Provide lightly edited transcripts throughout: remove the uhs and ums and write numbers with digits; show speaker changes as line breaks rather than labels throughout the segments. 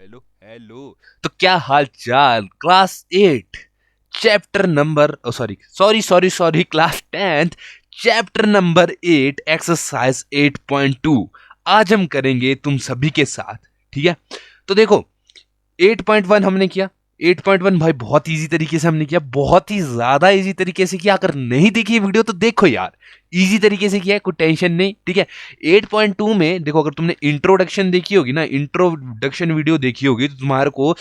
Hello hello. तो क्या हाल चाल? Class 8 chapter number sorry class 10 chapter number 8 exercise 8.2 आज हम करेंगे तुम सभी के साथ। ठीक है, तो देखो 8.1 हमने किया। 8.1 भाई बहुत इजी तरीके से हमने किया, बहुत ही ज्यादा इजी तरीके से किया। अगर नहीं देखी वीडियो तो देखो यार, इजी तरीके से किया है, कोई टेंशन नहीं। ठीक है, 8.2 में देखो, अगर तुमने इंट्रोडक्शन देखी होगी ना, इंट्रोडक्शन वीडियो देखी होगी, तो तुम्हारे को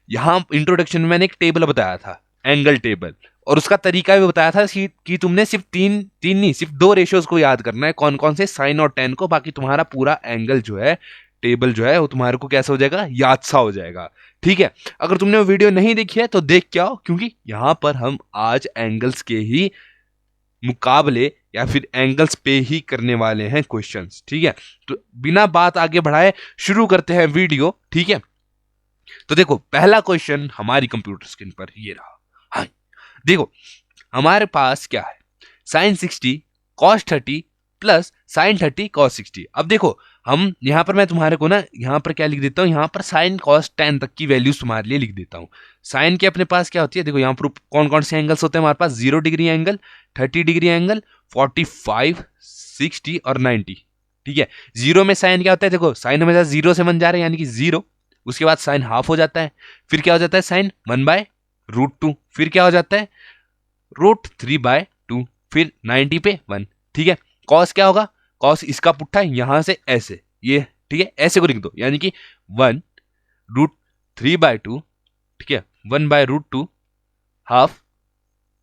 यहाँ इंट्रोडक्शन में मैंने एक टेबल बताया था, एंगल टेबल, और उसका तरीका भी बताया था कि तुमने सिर्फ तीन तीन नहीं, सिर्फ दो रेशियोज को याद करना है। कौन कौन से? साइन और टेन को। बाकी तुम्हारा पूरा एंगल जो है, टेबल जो है, वो तुम्हारे को कैसा हो जाएगा? याद सा हो जाएगा। ठीक है, अगर तुमने वो वीडियो नहीं देखी है तो देख के आओ, क्योंकि यहां पर हम आज एंगल्स के ही मुकाबले या फिर एंगल्स पे ही करने वाले हैं क्वेश्चंस। ठीक है, तो बिना बात आगे बढ़ाए शुरू करते हैं वीडियो। ठीक है, तो देखो पहला क्वेश्चन हमारी कंप्यूटर स्क्रीन पर ये रहा। हाँ, देखो हमारे पास क्या है? Sine 60 cos 30 plus sine 30 cos 60। अब देखो हम यहां पर, मैं तुम्हारे को ना यहां पर क्या लिख देता हूं, यहां पर साइन कॉस 10 तक की वैल्यूज तुम्हारे लिए लिख देता हूं। साइन के अपने पास क्या होती है? देखो यहां पर कौन कौन से एंगल्स होते हैं हमारे पास? 0 डिग्री एंगल, 30 डिग्री एंगल, 45, 60 और 90। ठीक है, जीरो में साइन क्या होता है? देखो साइन हमेशा जीरो से बन जा रहे हैं, यानी कि जीरो। उसके बाद साइन हाफ हो जाता है, फिर क्या हो जाता है? साइन 1/√2। फिर क्या हो जाता है? √3/2। फिर 90 पे 1। ठीक है, कॉस क्या होगा? कॉस इसका पुट्ठा यहां से ऐसे, ये ठीक है, ऐसे को लिख दो, यानी कि 1√3/2। ठीक है, 1/√2 हाफ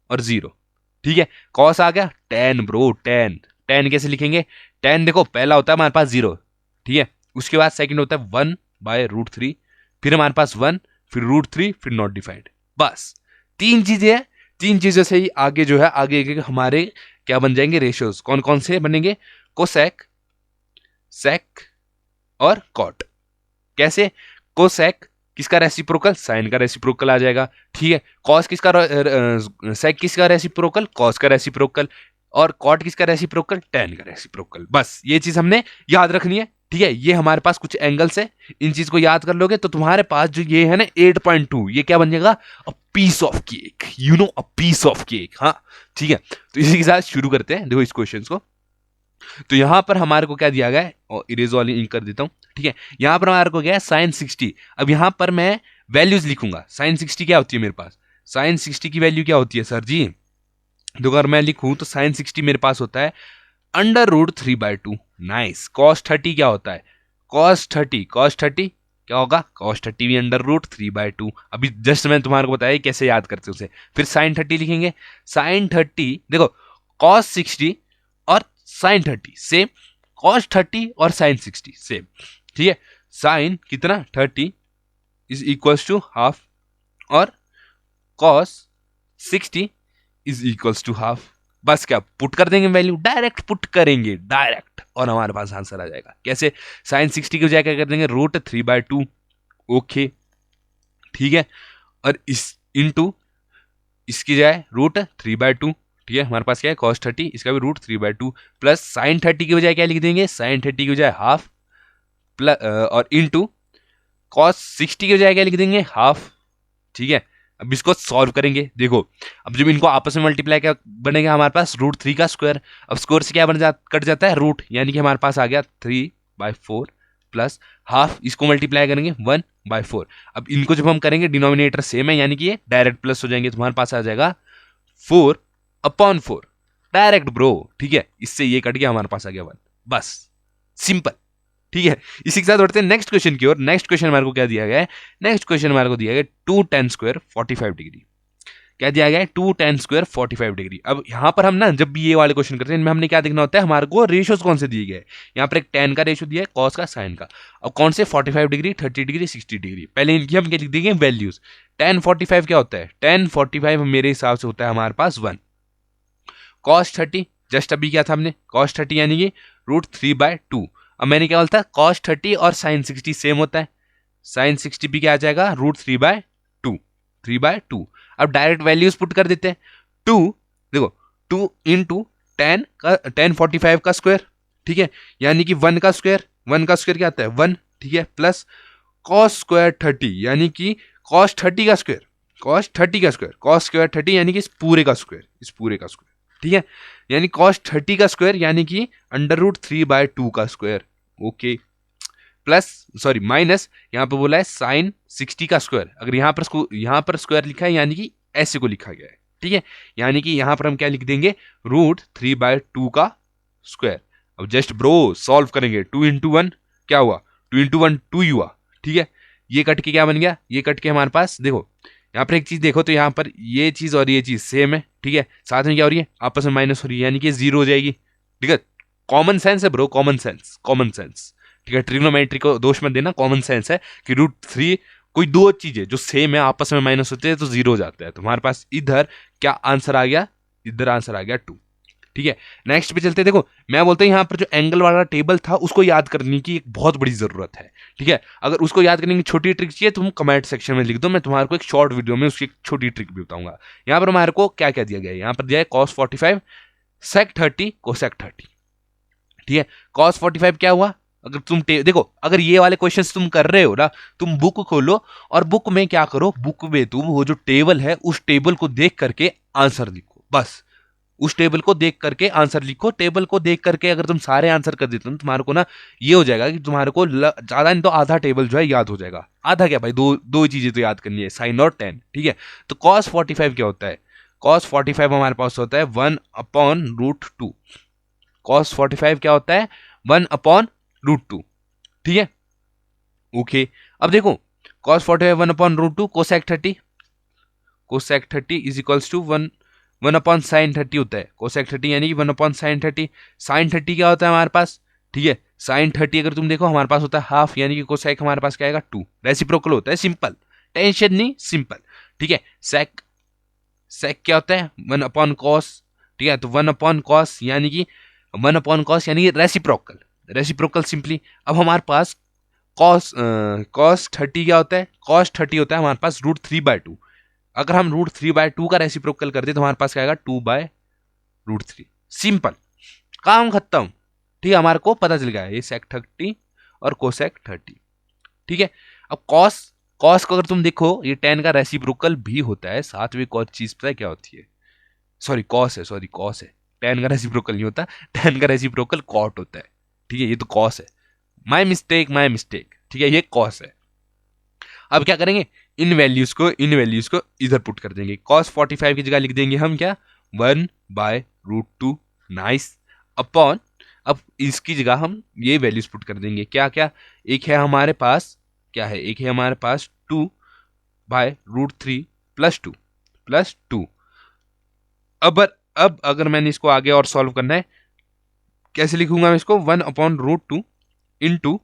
और 0। ठीक है, कॉस आ गया 10 ब्रो, 10। 10 कैसे लिखेंगे? 10 देखो पहला होता है हमारे पास 0। ठीक है, उसके बाद सेकंड होता है 1/√3, फिर हमारे पास 1, फिर √3, फिर नॉट डिफाइंड। बस तीन चीजें हैं। तीन चीजों से ही आगे जो है, आगे हमारे क्या बन जाएंगे? रेशियोज। कौन कौन से बनेंगे? कोसेक, सेक और कॉट। कैसे? कोसेक किसका रेसिप्रोकल? साइन का रेसिप्रोकल आ जाएगा। ठीक है, कॉस किसका, सेक किसका रेसिप्रोकल? कॉस का रेसिप्रोकल। और कॉट किसका रेसिप्रोकल? टेन का रेसिप्रोकल। बस ये चीज हमने याद रखनी है। ठीक है, ये हमारे पास कुछ एंगल्स है, इन चीज को याद कर लोगे तो तुम्हारे पास जो ये है ना 8.2, ये क्या बन जाएगा? A piece of cake, you know, a piece of cake. हाँ ठीक है, तो इसी के साथ शुरू करते हैं। देखो इस क्वेश्चन को, तो यहां पर हमारे को क्या दिया गया है, और इरेज वाली इंक कर देता हूं। ठीक है, यहां पर हमारे को क्या है? साइन 60। अब यहां पर मैं वैल्यूज लिखूंगा। साइन 60 क्या होती है मेरे पास? साइन 60 की वैल्यू क्या होती है सर जी? तो अगर मैं लिखूं तो साइन 60 मेरे पास होता है √3/2। नाइस। कॉस 30 क्या होता है? कॉस 30 क्या होगा? कॉस 30 भी √3/2। अभी जस्ट मैंने तुम्हारे को बताया कैसे याद करते उसे। फिर साइन 30 लिखेंगे। साइन 30 देखो, कॉस 60 और साइन 30 सेम, कॉस 30 और साइन 60 सेम। ठीक है, साइन कितना? 30 इज इक्वल्स टू हाफ, और cos 60 is equals to half. बस क्या पुट कर देंगे? वैल्यू डायरेक्ट पुट करेंगे, डायरेक्ट, और हमारे पास आंसर आ जाएगा। कैसे? साइन 60 की बजाय क्या कर देंगे? √3/2। ओके ठीक है, और इस इंटू इसकी जाए √3/2। ठीक है, हमारे पास क्या है? कॉस 30, इसका भी √3/2, प्लस साइन 30 की बजाय क्या लिख देंगे? साइन 30 की बजाय हाफ, प्लस और इंटू कॉस 60 की बजाय क्या लिख देंगे? हाफ। ठीक है, अब इसको सॉल्व करेंगे। देखो अब जब इनको आपस में मल्टीप्लाई क्या बनेगा हमारे पास? √3 का स्क्वायर। अब स्क्वायर से क्या कट जाता है? रूट, यानी कि हमारे पास आ गया 3/4 प्लस हाफ, इसको मल्टीप्लाई करेंगे 1/4। अब इनको जब हम करेंगे डिनोमिनेटर सेम है, यानी कि ये डायरेक्ट प्लस हो जाएंगे, तुम्हारे पास आ जाएगा 4/4 डायरेक्ट ब्रो। ठीक है, इससे ये कट गया, हमारे पास आ गया 1। बस सिंपल। ठीक है, इसी के साथ बढ़ते हैं नेक्स्ट क्वेश्चन की ओर। नेक्स्ट क्वेश्चन हमारे को क्या दिया गया है? नेक्स्ट क्वेश्चन हमारे को दिया गया 2tan² 45 डिग्री। क्या दिया गया है? 2tan² 45 degree. अब यहां पर हम ना जब भी ये वाले क्वेश्चन करते हैं, इनमें हमने क्या देखना होता है? हमारे को रेशियोज कौन से दिए गए? यहाँ पर एक tan का रेशियो दिया है, cos का, sin का। अब कौन से? 45 डिग्री, 30 डिग्री, 60 डिग्री। पहले इनकी हम क्या लिख देंगे? वैल्यूज। tan 45 क्या होता है? tan 45 मेरे हिसाब से होता है हमारे पास 1। cos 30 जस्ट अभी क्या था हमने? cos 30 यानी कि √3/2। अब मैंने क्या बोला था? cos 30 और sin 60 सेम होता है। sin 60 भी क्या आ जाएगा? √3/2, 3/2। अब डायरेक्ट वैल्यूज पुट कर देते हैं। 2 देखो, 2 इंटू tan 45 का स्क्वायर। ठीक है, यानी कि 1 का स्क्वायर। 1 का स्क्वायर क्या आता है? 1। ठीक है, प्लस कॉस स्क्वायर 30 यानी कि कॉस 30 का स्क्वायर, कॉस 30 का स्क्वायर, कॉस स्क्वायर 30 यानी कि इस पूरे का स्क्वायर, इस पूरे का स्क्वायर, ठीक है। यानी कॉस 30 का स्क्वायर यानी कि √3/2 का square, okay. Plus sorry minus यहाँ पे बोला है साइन 60 का स्क्वायर। अगर यहाँ पर स्क्वायर लिखा है यानी कि ऐसे को लिखा गया है, ठीक है। यानी कि यहाँ पर हम क्या लिख देंगे, √3/2 का स्क्वायर। अब जस्ट ब्रो सॉल्व करेंगे, 2 × 1 क्या हुआ, 2 × 1 2 ही हुआ, ठीक है। ये कट के क्या बन गया, ये कट के हमारे पास देखो यहाँ पर एक चीज देखो तो यहाँ पर ये चीज और ये चीज सेम है, ठीक है। साथ में क्या हो रही है, आपस में माइनस हो रही है, यानी कि 0 हो जाएगी, ठीक है। कॉमन सेंस है bro, common sense, common sense, ठीक है। ट्रिग्नोमेट्री को दोष मत देना, कॉमन सेंस है कि √3 कोई दो चीजें जो सेम है आपस में माइनस होते हैं तो 0 हो जाता है। तो हमारे पास इधर क्या आंसर आ गया, इधर आंसर आ गया 2, ठीक है। नेक्स्ट पे चलते हैं। देखो मैं बोलता हूँ यहाँ पर जो एंगल वाला टेबल था उसको याद करने की एक बहुत बड़ी जरूरत है, ठीक है। अगर उसको याद करने की छोटी ट्रिक चाहिए तुम कमेंट सेक्शन में लिख दो, मैं तुम्हारे को एक शॉर्ट वीडियो में उसकी एक छोटी ट्रिक भी बताऊंगा। यहाँ पर हमारे को क्या क्या दिया गया है, यहाँ पर दिया है cos 45 sec 30 cosec 30, ठीक है। cos 45 क्या हुआ, अगर तुम देखो अगर ये वाले क्वेश्चंस तुम कर रहे हो ना, तुम बुक खोलो और बुक में क्या करो, बुक में तुम वो जो टेबल है उस टेबल को देख करके आंसर लिखो, बस उस टेबल को देख करके आंसर लिखो। टेबल को देख करके अगर तुम सारे आंसर कर देते हो तुम्हारे को ना ये हो जाएगा कि तुम्हारे को ज्यादा नहीं तो आधा टेबल जो है याद हो जाएगा। आधा क्या भाई, दो दो ही चीजें तो याद करनी है, साइन और टेन, ठीक है। तो cos 45 क्या होता है, cos 45 हमारे पास होता है 1/√2। cos 45 क्या होता है, 1/√2, ठीक है, ओके। अब देखो cos 45 1/√2, cosec 30, cosec 30 is equals to 1/sin 30 होता है। cosec 30 यानी कि 1/sin 30। sin 30 क्या होता है हमारे पास, ठीक है। sin 30 अगर तुम देखो हमारे पास होता है हाफ, यानी कि cosec हमारे पास क्या आएगा 2। रेसिप्रोकल होता है, सिंपल, टेंशन नहीं, सिंपल, ठीक है। sec sec क्या होता है 1/cos, ठीक है। तो 1/cos यानी कि 1/cos यानी कि रेसिप्रोकल, रेसिप्रोकल सिंपली। अब हमारे पास cos 30 क्या होता है, cos 30 होता है हमारे पास √3/2। अगर हम √3/2 का रेसिप्रोकल करते तो हमारे पास क्या आएगा 2/√3, सिंपल, काम खत्म, ठीक है। हमारे को पता चल गया ये sec 30 और cosec 30, ठीक है। अब cos को अगर तुम देखो ये tan का रेसिप्रोकल भी होता है, साथ में एक और चीज पता है क्या होती है, सॉरी cos है, tan का रेसिप्रोकल नहीं होता, tan का रेसिप्रोकल cot होता है, ठीक है। ये तो cos है, माय मिस्टेक, ठीक है, ये cos है। अब क्या करेंगे, इन वैल्यूज को इधर पुट कर देंगे। cos 45 की जगह लिख देंगे हम क्या, 1/√2, नाइस, अपॉन, अब इसकी जगह हम ये वैल्यूज पुट कर देंगे, क्या क्या, एक है हमारे पास क्या है, एक है हमारे पास 2/√3 प्लस 2। अब अगर मैंने इसको आगे और सॉल्व करना है, कैसे लिखूंगा मैं इसको, 1/√2 इंटू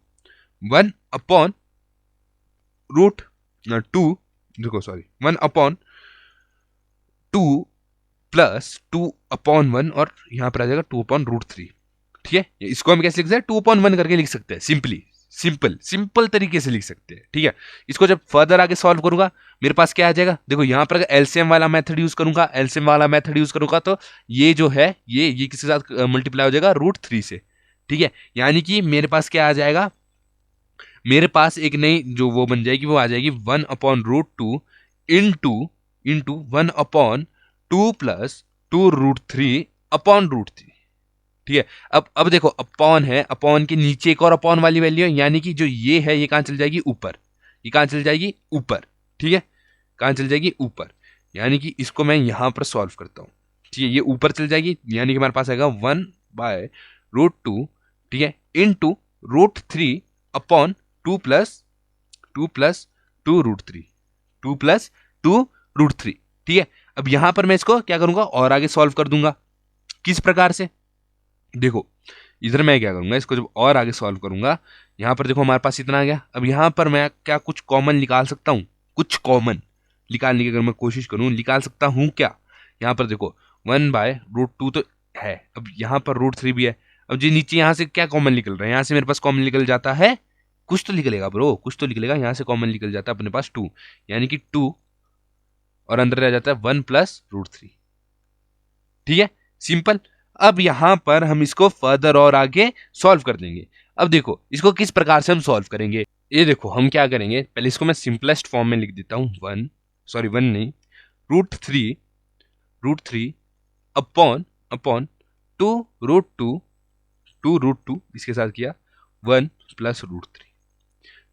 1/√2, देखो सॉरी 1/2 प्लस 2/1 और यहाँ पर आ जाएगा 2/√3, ठीक है। इसको हम कैसे लिख सकते हैं, 2/1 करके लिख सकते हैं, सिंपल तरीके से लिख सकते हैं, ठीक है। इसको जब फर्दर आगे सॉल्व करूंगा मेरे पास क्या आ जाएगा, देखो यहाँ पर एलसीएम वाला मेथड यूज करूंगा तो ये जो है ये किसके साथ मल्टीप्लाई हो जाएगा, √3 से, ठीक है। यानी कि मेरे पास क्या आ जाएगा, मेरे पास एक नई जो वो बन जाएगी, वो आ जाएगी 1/√2 इंटू 1/2 प्लस 2√3/√3, ठीक है। अब देखो अपॉन है, अपॉन के नीचे एक और अपॉन वाली वैल्यू है, यानी कि जो ये है ये कहां चल जाएगी ऊपर, ये कहां चल जाएगी ऊपर, ठीक है, कहां चल जाएगी ऊपर। यानी कि इसको मैं यहां पर सॉल्व करता हूं, ठीक है, ये ऊपर चल जाएगी, यानी कि हमारे पास आएगा 1/√2, ठीक है, इंटू √3/2 प्लस 2 + 2√3, 2 + 2√3, ठीक है। अब यहां पर मैं इसको क्या करूंगा और आगे सॉल्व कर दूंगा, किस प्रकार से, देखो इधर मैं क्या करूंगा, इसको जब और आगे सॉल्व करूंगा, यहां पर देखो हमारे पास इतना आ गया। अब यहां पर मैं क्या कुछ कॉमन निकाल सकता हूं, कुछ कॉमन निकालने की अगर मैं कोशिश करूं, निकाल सकता हूं क्या, यहां पर देखो 1/√2 तो है, अब यहां पर √3 भी है। अब जी नीचे यहां से क्या कॉमन निकल रहा है, यहां से मेरे पास कॉमन निकल जाता है, कुछ तो निकलेगा ब्रो, कुछ तो निकलेगा, यहां से कॉमन निकल जाता है अपने पास 2, यानी कि 2 और अंदर रह जाता है 1 + √3, ठीक है, सिंपल। अब यहां पर हम इसको फर्दर और आगे सॉल्व कर देंगे। अब देखो इसको किस प्रकार से हम सॉल्व करेंगे, ये देखो हम क्या करेंगे, पहले इसको मैं सिंपलेस्ट फॉर्म में लिख देता हूँ, वन नहीं, root three upon upon two root two इसके साथ किया 1 + √3।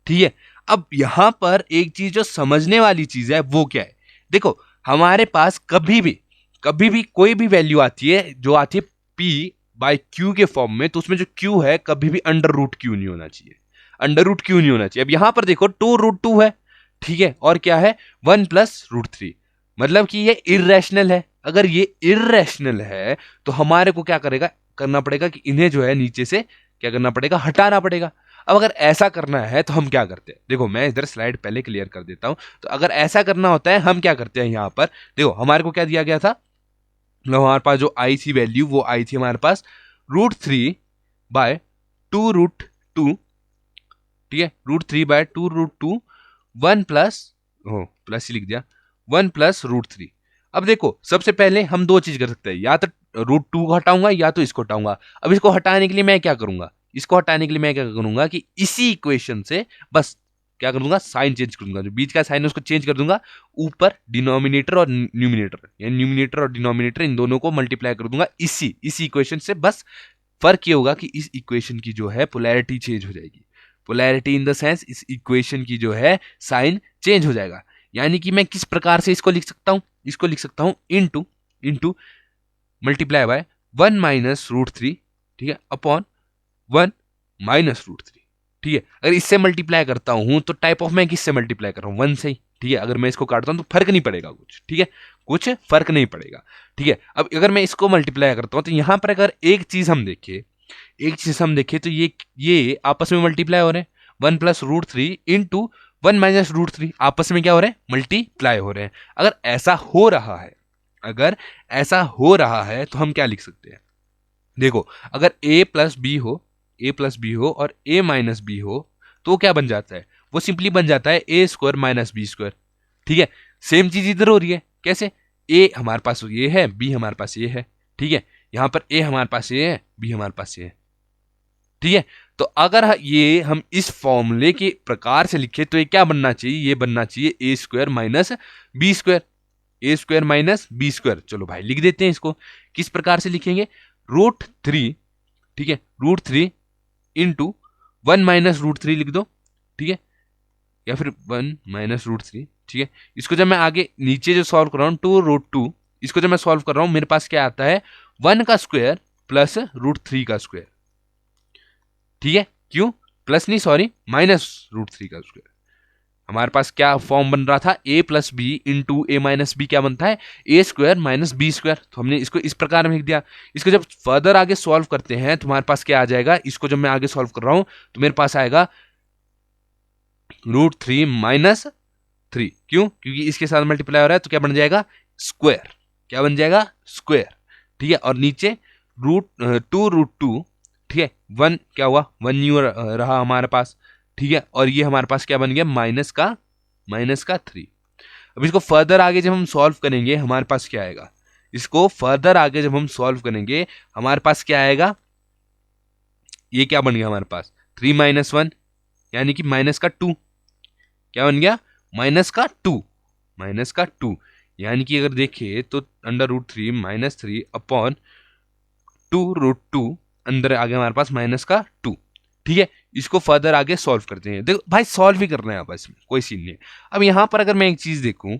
ठीक है। अब यहां पर एक चीज जो समझने वाली चीज है वो क्या है, देखो हमारे पास कभी भी कोई भी वैल्यू आती है जो आती है P/Q के फॉर्म में, तो उसमें जो Q है कभी भी √Q नहीं होना चाहिए, √Q नहीं होना चाहिए। अब यहां पर देखो 2√2 है, ठीक है, और क्या है 1 + √3, मतलब कि ये इर्रेशनल है। अगर ये इर्रेशनल है तो हमारे को क्या करना पड़ेगा कि इन्हें जो है नीचे से क्या करना पड़ेगा, हटाना पड़ेगा। अब अगर ऐसा करना है तो हम क्या करते हैं, देखो मैं इधर स्लाइड पहले क्लियर कर देता हूं। तो अगर ऐसा करना होता है हम क्या करते हैं, यहां पर देखो हमारे को क्या दिया गया था, मतलब हमारे पास जो आई थी वैल्यू, वो आई थी हमारे पास √3/2√2, ठीक है, √3/2√2 1 प्लस, ओ प्लस ही लिख दिया, 1 + √3। अब देखो सबसे पहले हम दो चीज कर सकते हैं, या तो √2 को हटाऊंगा या तो इसको हटाऊंगा। अब इसको हटाने के लिए मैं क्या करूंगा, इसको हटाने के लिए मैं क्या करूंगा कि इसी इक्वेशन से बस क्या कर दूंगा, साइन चेंज कर दूंगा, जो बीच का साइन है उसको चेंज कर दूंगा, ऊपर डिनोमिनेटर और न्यूमिनेटर, यानी न्यूमिनेटर और डिनोमिनेटर इन दोनों को मल्टीप्लाई कर दूंगा इसी इक्वेशन से। बस फर्क ये होगा कि इस इक्वेशन की जो है पोलैरिटी चेंज हो जाएगी, पोलैरिटी इन द सेंस इस इक्वेशन की जो है साइन चेंज हो जाएगा। यानी कि मैं किस प्रकार से इसको लिख सकता हूं, इसको लिख सकता हूं इनटू इनटू मल्टीप्लाई बाय 1 - √3, ठीक है, अपॉन 1 - √3। ठीक है, अगर इससे मल्टीप्लाई करता हूं तो टाइप ऑफ मैं किससे मल्टीप्लाई कर रहा हूं, 1 से ही। ठीक है, अगर मैं इसको काटता हूं तो फर्क नहीं पड़ेगा कुछ, ठीक है, कुछ फर्क नहीं पड़ेगा। ठीक है, अब अगर मैं इसको मल्टीप्लाई करता हूं तो यहां पर अगर एक चीज हम देखें तो ये आपस में मल्टीप्लाई हो रहे हैं, 1 + √3 इंटू 1 - √3 आपस में क्या हो रहे हैं, मल्टीप्लाई हो रहे हैं। अगर ऐसा हो रहा है तो हम क्या लिख सकते हैं, देखो अगर a + b हो और a - b हो तो क्या बन जाता है, वो सिंपली बन जाता है a² - b²। ठीक है, सेम चीज इधर हो रही है, कैसे, a हमारे पास ये है, b हमारे पास ये है, ठीक है, यहां पर a हमारे पास ये है, b हमारे पास ये है। ठीक है, तो अगर ये हम इस फॉर्मूले के प्रकार से लिखे तो ये क्या बनना चाहिए, ये बनना चाहिए a² - b², a² - b²। चलो भाई लिख देते हैं इसको, किस प्रकार से लिखेंगे, √3, ठीक है, √3 इंटू 1 - √3 लिख दो, ठीक है, या फिर 1 - √3, ठीक है। इसको जब मैं आगे नीचे जो सॉल्व कर रहा हूं 2√2, इसको जब मैं सॉल्व कर रहा हूं मेरे पास क्या आता है, 1 का स्क्वायर प्लस √3 का स्क्वायर। ठीक है, क्यों, प्लस नहीं सॉरी, -√3 का स्क्वायर। हमारे पास क्या फॉर्म बन रहा था, a + b into a - b क्या बनता है, a² - b²। तो हमने इसको इस प्रकार में लिख दिया। इसको जब फर्दर आगे सॉल्व करते हैं तो हमारे पास क्या आ जाएगा, इसको जब मैं आगे सॉल्व कर रहा हूं तो मेरे पास आएगा √3 - 3, क्यों, क्योंकि इसके साथ मल्टीप्लाई हो रहा है तो क्या बन जाएगा, स्क्वायर, क्या बन जाएगा, स्क्वायर। ठीक है, और नीचे √2, ठीक है, 1 क्या हुआ, 1 न्यू रहा हमारे पास। ठीक है, और ये हमारे पास क्या बन गया, -3। अब इसको फर्दर आगे जब हम सॉल्व करेंगे हमारे पास क्या आएगा, इसको फर्दर आगे जब हम सॉल्व करेंगे हमारे पास क्या आएगा, ये क्या बन गया हमारे पास, 3 - 1 यानी कि -2, क्या बन गया, -2 यानी कि अगर देखें तो √3 - 3 अपॉन 2√2, अंदर आगे हमारे पास -2। ठीक है, इसको फर्दर आगे सॉल्व करते हैं, देखो भाई सॉल्व ही करना है आपस में, कोई सीन नहीं है। अब यहां पर अगर मैं एक चीज देखूं,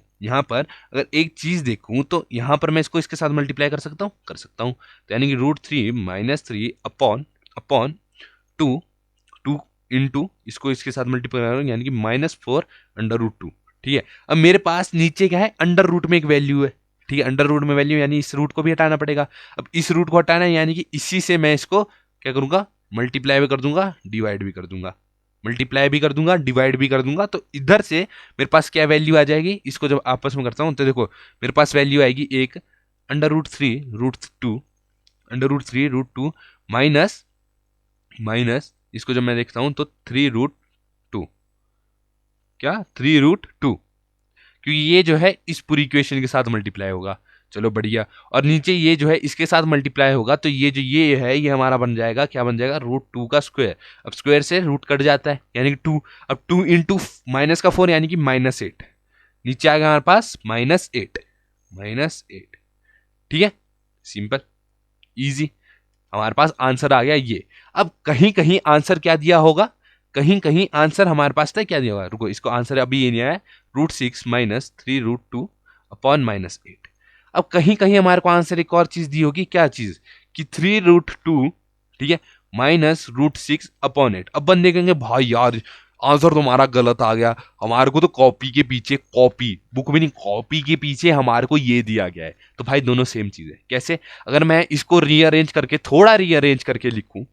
तो यहां पर मैं इसको इसके साथ मल्टीप्लाई कर सकता हूं, तो यानी कि √3 - 3 अपॉन अपॉन 2 इंटू इसको इसके साथ मल्टीप्लाई कर रहा हूं, यानी कि -4 √2। ठीक है, अब मेरे पास नीचे क्या है, अंडर रूट में एक वैल्यू है। ठीक है, अंडर रूट में वैल्यू यानी इस रूट को भी हटाना पड़ेगा। अब इस रूट को हटाना है यानी कि इसी से मैं इसको क्या करूंगा, मल्टीप्लाई भी कर दूंगा, डिवाइड भी कर दूंगा, मल्टीप्लाई भी कर दूंगा, डिवाइड भी कर दूंगा। तो इधर से मेरे पास क्या वैल्यू आ जाएगी, इसको जब आपस में करता हूं तो देखो मेरे पास वैल्यू आएगी एक √3 √2 माइनस माइनस इसको जब मैं देखता हूं तो 3√2, क्या 3√2, क्योंकि ये जो है इस पूरी इक्वेशन के साथ मल्टीप्लाई होगा। चलो बढ़िया। और नीचे ये जो है इसके साथ मल्टीप्लाई होगा तो ये जो ये है ये हमारा बन जाएगा, क्या बन जाएगा, रूट 2 का स्क्वायर। अब स्क्वायर से रूट कट जाता है यानी कि 2। अब 2 इंटू -4 यानी कि -8, नीचे आ गया हमारे पास -8, -8। ठीक है, सिंपल इजी, हमारे पास आंसर आ गया ये। अब कहीं कहीं आंसर क्या दिया होगा, कहीं कहीं आंसर हमारे पास था क्या दिया होगा, रुको इसको आंसर अभी ये नहीं आया, √6 - 3√2 अपॉन -8। अब कहीं कहीं हमारे को आंसर एक और चीज दी होगी, क्या चीज, कि 3√2, ठीक है, -√6 अपॉन 8। अब बंदे कहेंगे भाई यार आंसर तुम्हारा गलत आ गया, हमारे को तो कॉपी के पीछे, कॉपी बुक में नहीं, कॉपी के पीछे हमारे को ये दिया गया है। तो भाई दोनों सेम चीज है। कैसे, अगर मैं इसको रीअरेंज करके, थोड़ा रीअरेंज करके लिखूं,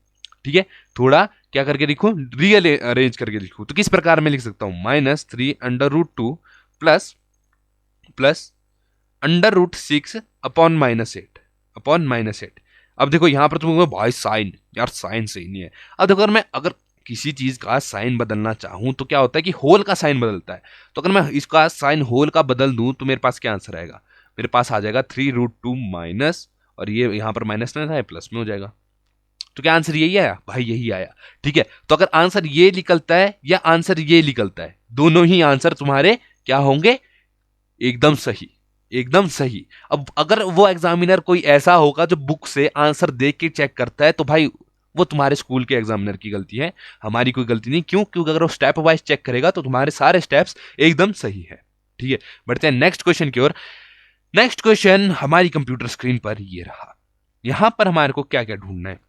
ठीक है, थोड़ा क्या करके लिखूं, रियल अरेंज करके लिखूं, तो किस प्रकार में लिख सकता हूं, -3√2 प्लस √6 अपॉन -8। अब देखो यहां पर तुम भाई साइन, यार साइन सही नहीं है। अब देखो अगर किसी चीज का साइन बदलना चाहूं तो क्या होता है कि होल का साइन बदलता है। तो अगर मैं इसका साइन होल का बदल दूं तो मेरे पास क्या आंसर आएगा, मेरे पास आ जाएगा 3√2 माइनस, और ये यहां पर माइनस ना था प्लस में हो जाएगा। तो क्या आंसर यही आया, भाई यही आया। ठीक है, तो अगर आंसर ये निकलता है या आंसर ये निकलता है, दोनों ही आंसर तुम्हारे क्या होंगे, एकदम सही, एकदम सही। अब अगर वो एग्जामिनर कोई ऐसा होगा जो बुक से आंसर देख के चेक करता है तो भाई वो तुम्हारे स्कूल के एग्जामिनर की गलती है, हमारी कोई गलती नहीं। क्यों, क्योंकि अगर वो स्टेप वाइज चेक करेगा तो तुम्हारे सारे स्टेप्स एकदम सही है। ठीक है, बढ़ते हैं नेक्स्ट क्वेश्चन की ओर। नेक्स्ट क्वेश्चन हमारी कंप्यूटर स्क्रीन पर ये रहा। यहां पर हमारे को क्या क्या ढूंढना है,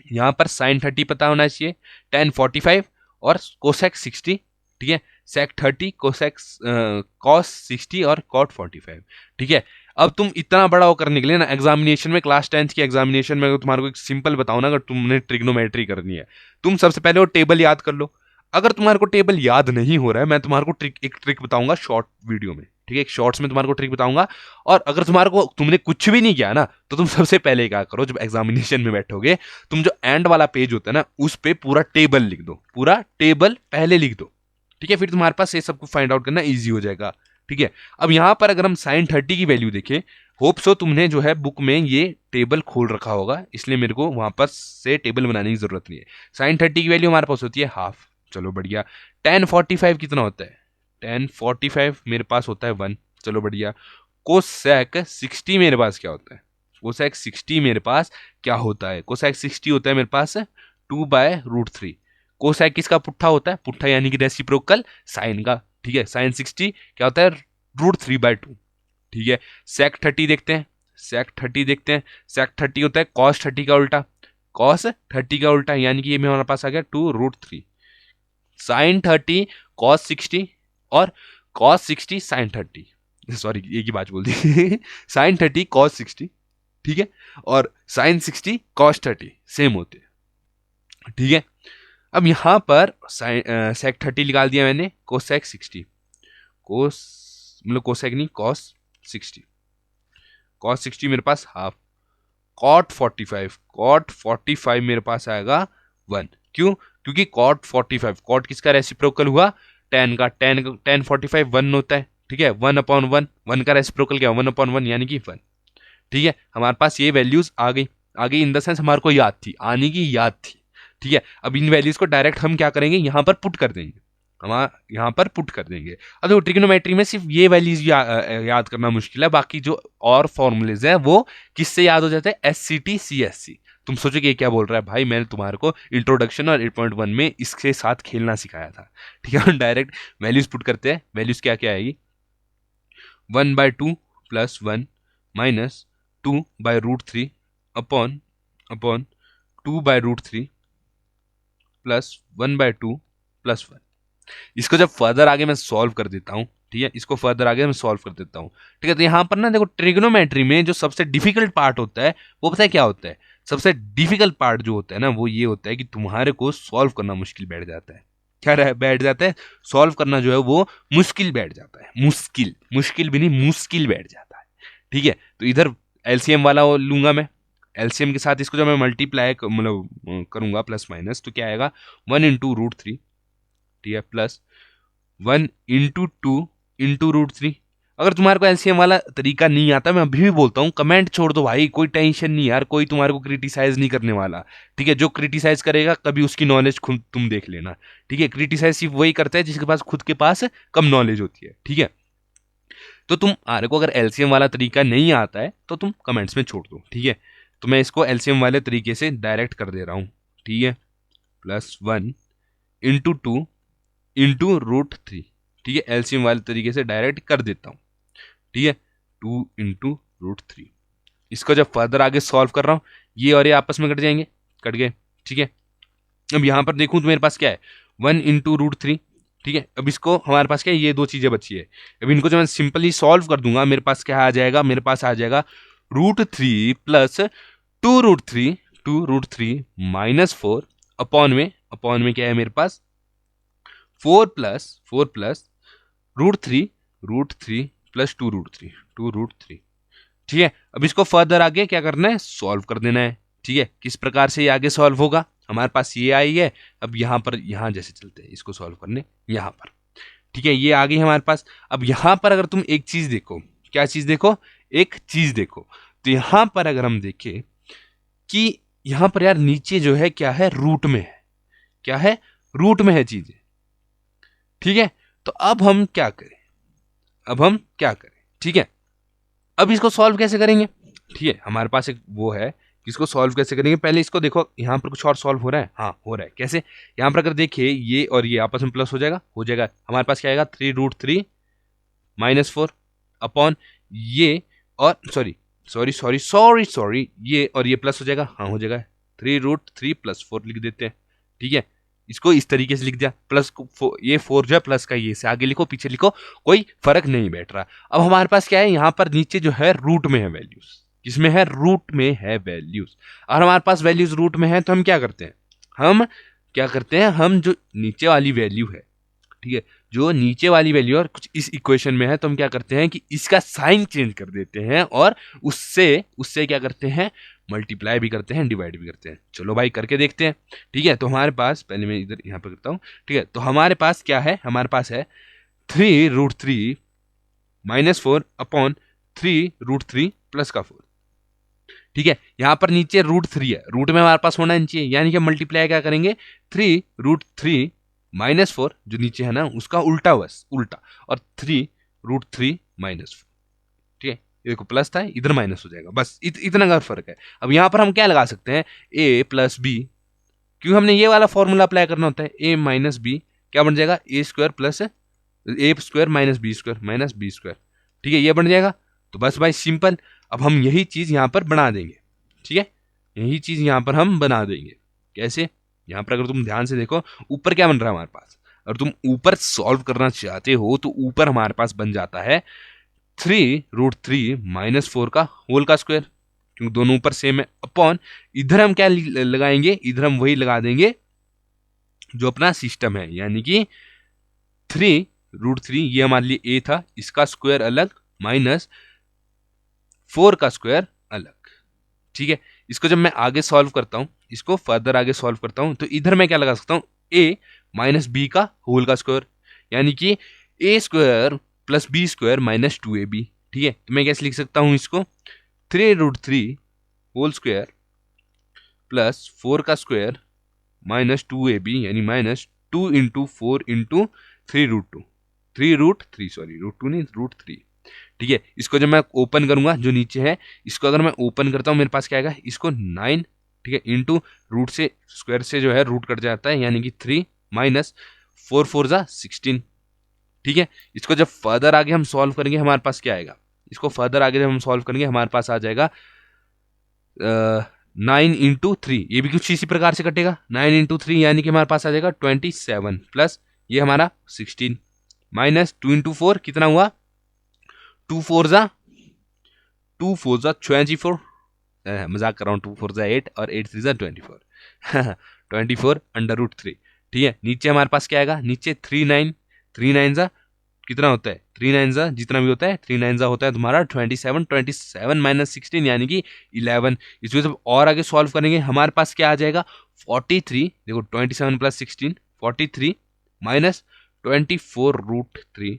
यहां पर sin 30 पता होना चाहिए, tan 45 और कोसेक 60। ठीक है, sec 30, कोसेक cos 60 और cot 45। ठीक है, अब तुम इतना बड़ा वो करने के लिए ना, एग्जामिनेशन में, क्लास 10th की एग्जामिनेशन में तुम्हारे को एक सिंपल बताओ ना, अगर तुमने ट्रिग्नोमेट्री करनी है, तुम सबसे पहले वो टेबल याद कर लो। अगर तुम्हारे को टेबल याद नहीं हो रहा है, मैं तुम्हारे को एक ट्रिक बताऊंगा शॉर्ट वीडियो में। ठीक है, एक शॉर्ट्स में तुम्हारे को ट्रिक बताऊंगा। और अगर तुम्हारे को, तुमने कुछ भी नहीं किया ना, तो तुम सबसे पहले क्या करो, जब एग्जामिनेशन में बैठोगे, तुम जो एंड वाला पेज होता है ना, उस पे पूरा टेबल लिख दो, पूरा टेबल पहले लिख दो। ठीक है, फिर तुम्हारे पास ये सबको फाइंड आउट करना इजी हो जाएगा। ठीक है, अब यहां पर अगर हम sin 30 की वैल्यू देखें, होप सो तुमने जो है बुक में ये टेबल खोल रखा होगा, इसलिए मेरे को वहां पर से टेबल बनाने की जरूरत नहीं है। sin 30 की वैल्यू हमारे पास होती है हाफ। चलो बढ़िया। tan 45 कितना होता है, tan 45 मेरे पास होता है 1। चलो बढ़िया। कोसेक 60 मेरे पास क्या होता है, कोसेक 60 मेरे पास क्या होता है, कोसेक 60 होता है मेरे पास 2/√3। कोसेक किसका पुट्ठा होता है, पुट्ठा यानी कि रेसिप्रोकल साइन का। ठीक है, साइन 60 क्या होता है, √3/2। ठीक है, सेक 30 देखते हैं, सेक 30 देखते हैं, सेक 30 होता है कॉस 30 का उल्टा, कॉस 30 का उल्टा, यानी कि ये हमारे पास आ गया 2√3। साइन 30 कॉस 60 और कॉस 60 साइन 30, सॉरी एक ही बात बोल दी साइन 30 कॉस 60, ठीक है, और साइन 60 कॉस 30 सेम होते हैं। ठीक है, अब यहां पर सेक 30 निकाल दिया मैंने, कोसेक 60, कोस मतलब कोसेक नहीं, कॉस 60, कॉस 60 मेरे पास हाफ, कॉट 45, कॉट 45 मेरे पास आएगा 1। क्यों, क्योंकि कॉट 45, कॉट किसका रेसिप्रोकल हुआ, tan का, tan 45 1 होता है। ठीक है, 1/1, 1 का रेसिप्रोकल क्या, 1/1 यानी कि 1। ठीक है, हमारे पास ये वैल्यूज आ गई, आ गई इन द सेंस हमारे को याद थी, आने की याद थी। ठीक है, अब इन वैल्यूज को डायरेक्ट हम क्या करेंगे, यहां पर पुट कर देंगे, हम यहां पर पुट कर देंगे। अब देखो ट्रिग्नोमेट्री में सिर्फ ये वैल्यूज याद करना मुश्किल है, बाकी जो और फॉर्मूलेज हैं वो किससे याद हो जाते हैं, SCT CSC। तुम सोचो कि ये क्या बोल रहा है भाई, मैंने तुम्हारे को इंट्रोडक्शन और 8.1 में इसके साथ खेलना सिखाया था। ठीक है, डायरेक्ट वैल्यूज पुट करते हैं, वैल्यूज क्या क्या आएगी, 1/2 + 1 माइनस 2/√3 अपॉन 2/√3 प्लस 1/2 + 1। इसको जब फर्दर आगे मैं सॉल्व कर देता हूं, ठीक है, इसको फर्दर आगे मैं सॉल्व कर देता हूं। ठीक है, तो यहां पर ना देखो ट्रिग्नोमेट्री में जो सबसे डिफिकल्ट पार्ट होता है वो पता है क्या होता है, सबसे डिफिकल्ट पार्ट जो होता है ना वो ये होता है कि तुम्हारे को सॉल्व करना मुश्किल बैठ जाता है। क्या बैठ जाता है, सॉल्व करना जो है वो मुश्किल बैठ जाता है, मुश्किल, मुश्किल भी नहीं, मुश्किल बैठ जाता है। ठीक है, तो इधर एलसीएम वाला वो लूंगा मैं, एलसीएम के साथ इसको जब मैं मल्टीप्लाई मतलब करूंगा प्लस माइनस, तो क्या आएगा, 1 × √3, ठीक है, प्लस 1 × 2 × √3। अगर तुम्हारे को एलसीएम वाला तरीका नहीं आता, मैं अभी भी बोलता हूँ कमेंट छोड़ दो भाई, कोई टेंशन नहीं यार, कोई तुम्हारे को क्रिटिसाइज नहीं करने वाला। ठीक है, जो क्रिटिसाइज करेगा कभी उसकी नॉलेज खुद तुम देख लेना। ठीक है, क्रिटिसाइज सिर्फ वही करता है जिसके पास खुद के पास कम नॉलेज होती है। ठीक है, तो तुम्हारे को अगर एलसीएम वाला तरीका नहीं आता है तो तुम कमेंट्स में छोड़ दो। ठीक है, तो मैं इसको एलसीएम वाले तरीके से डायरेक्ट कर दे रहा हूँ। ठीक है, +1 इंटू 2 इंटू √3। ठीक है, एलसीएम वाले तरीके से डायरेक्ट कर देता हूँ। ठीक है, 2 इंटू √3। इसको जब फर्दर आगे सॉल्व कर रहा हूँ, ये और ये आपस में कट जाएंगे, कट गए। ठीक है, अब यहाँ पर देखूँ तो मेरे पास क्या है, 1 इंटू √3। ठीक है, अब इसको हमारे पास क्या है, ये दो चीज़ें बची है। अब इनको जब मैं सिंपली सॉल्व कर दूंगा, मेरे पास क्या आ जाएगा, मेरे पास आ जाएगा √3 प्लस 2√3, 2√3 -4 अपॉन में क्या है मेरे पास 4 प्लस √3 प्लस 2√3। ठीक है, अब इसको फर्दर आगे क्या करना है, सॉल्व कर देना है। ठीक है, किस प्रकार से ये आगे सॉल्व होगा, हमारे पास ये आई है। अब यहाँ जैसे चलते हैं इसको सॉल्व करने, यहाँ पर। ठीक है, ये आ गई हमारे पास। अब यहाँ पर अगर तुम एक चीज देखो, क्या चीज देखो, एक चीज देखो, तो यहाँ पर अगर हम देखें कि यहाँ पर यार नीचे जो है क्या है, रूट में है। क्या है, रूट में है चीजें। ठीक है, तो अब हम क्या करें, ठीक है, अब इसको सॉल्व कैसे करेंगे। ठीक है, हमारे पास एक वो है, इसको सॉल्व कैसे करेंगे। पहले इसको देखो, यहाँ पर कुछ और सॉल्व हो रहा है, हाँ हो रहा है। कैसे, यहाँ पर अगर देखिए ये और ये आपस में प्लस हो जाएगा, हमारे पास क्या आएगा 3√3 -4 अपॉन ये और सॉरी ये और ये प्लस हो जाएगा, हाँ हो जाएगा 3√3 + 4 लिख देते हैं। ठीक है, इसको इस तरीके से लिख दिया, प्लस ये 4 जो है प्लस का, ये से आगे लिखो पीछे लिखो, कोई फर्क नहीं बैठ रहा। अब हमारे पास क्या है, यहाँ पर नीचे जो है रूट में है वैल्यूज, किसमें है, रूट में है वैल्यूज। और हमारे पास वैल्यूज रूट में है, तो हम क्या करते हैं, हम जो नीचे वाली वैल्यू है, ठीक है, जो नीचे वाली वैल्यू और कुछ इस इक्वेशन में है, तो हम क्या करते हैं कि इसका साइन चेंज कर देते हैं और उससे क्या करते हैं, मल्टीप्लाई भी करते हैं, डिवाइड भी करते हैं। चलो भाई करके देखते हैं। ठीक है, तो हमारे पास पहले मैं इधर यहाँ पर करता हूँ। ठीक है, तो हमारे पास क्या है, हमारे पास है 3√3 -4 अपॉन 3√3 प्लस का 4। ठीक है, यहाँ पर नीचे √3 है, रूट में हमारे पास होना चाहिए, यानी कि मल्टीप्लाई क्या करेंगे, 3√3 -4 जो नीचे है ना उसका उल्टा, बस उल्टा, और 3√3 -4। ठीक है, देखो प्लस था, इधर माइनस हो जाएगा, बस इतना का फर्क है। अब यहाँ पर हम क्या लगा सकते हैं, a + b, क्योंकि हमने ये वाला फॉर्मूला अप्लाई करना होता है, a - b क्या बन जाएगा, a² + a² - b²। ठीक है, ये बन जाएगा। तो बस भाई सिंपल, अब हम यही चीज यहाँ पर बना देंगे। ठीक है, यही चीज यहाँ पर हम बना देंगे। कैसे, यहाँ पर अगर तुम ध्यान से देखो, ऊपर क्या बन रहा है हमारे पास, अगर तुम ऊपर सॉल्व करना चाहते हो तो ऊपर हमारे पास बन जाता है 3√3 -4 का होल का स्क्वायर, क्योंकि दोनों ऊपर सेम है, अपॉन इधर हम क्या लगाएंगे, इधर हम वही लगा देंगे जो अपना सिस्टम है, यानी कि 3√3 ये हमारे लिए a था, इसका स्क्वायर अलग -4 का स्क्वायर अलग। ठीक है, इसको जब मैं आगे सॉल्व करता हूं, इसको फर्दर आगे सॉल्व करता हूं, तो इधर मैं क्या लगा सकता हूं, a - b का होल का स्क्वायर, यानी कि a² + b² - 2ab। ठीक है, तो मैं कैसे लिख सकता हूं इसको, 3√3 होल स्क्वायर प्लस 4 का स्क्वायर -2ab, यानी -2 × 4 × 3√2, 3√3 नहीं √3। ठीक है, इसको जब मैं ओपन करूंगा, जो नीचे है इसको अगर मैं ओपन करता हूं, मेरे पास क्या आएगा, इसको 9, ठीक है, इंटू रूट से स्क्वायर से जो है रूट कट जाता है, यानी कि 3 -4 4 = 16। ठीक है, इसको जब फर्दर आगे हम सॉल्व करेंगे, हमारे पास क्या आएगा, इसको फर्दर आगे जब हम सॉल्व करेंगे, हमारे पास आ जाएगा 9 × 3, ये भी कुछ इसी प्रकार से कटेगा, 9 × 3 यानी कि हमारे पास आ जाएगा 27 प्लस ये हमारा 16 -2 × 4 कितना हुआ, 2 4 = 24, मजाक कर रहा हूँ, 2 4 = 8 और 8 3 = 24 24/√3। ठीक है, नीचे हमारे पास क्या आएगा, नीचे 3 9 कितना होता है, 3 9 जितना भी होता है, 3 9 होता है तुम्हारा 27 27 - 16 यानी कि 11। इसमें जब और आगे सॉल्व करेंगे, हमारे पास क्या आ जाएगा 43, देखो 27 + 16 43 - 24√3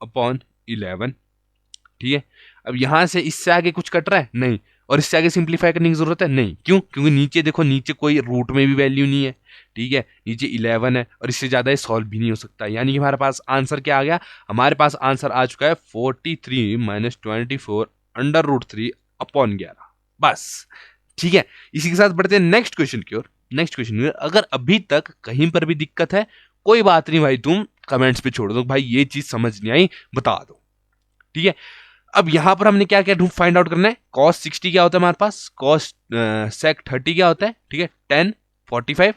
अपॉन 11। ठीक है, अब यहां से इससे आगे कुछ कट रहा है नहीं, और इससे आगे सिंप्लीफाई करने की जरूरत है नहीं, क्यों? क्योंकि नीचे देखो, नीचे कोई रूट में भी वैल्यू नहीं है, ठीक है, नीचे 11 है और इससे ज्यादा ये सॉल्व भी नहीं हो सकता। यानी कि हमारे पास आंसर क्या आ गया? हमारे पास आंसर आ चुका है 43 - 24 √3 अपॉन 11। बस, ठीक है। इसी के साथ बढ़ते हैं नेक्स्ट क्वेश्चन की ओर। नेक्स्ट क्वेश्चन में अगर अभी तक कहीं पर भी दिक्कत है, कोई बात नहीं भाई, तुम कमेंट्स पे छोड़ दो, भाई ये चीज समझ नहीं आई बता दो, ठीक है। अब यहां पर हमने क्या क्या फाइंड आउट करना है? cos 60 क्या होता है हमारे पास, cos sec 30 क्या होता है, ठीक है, tan 45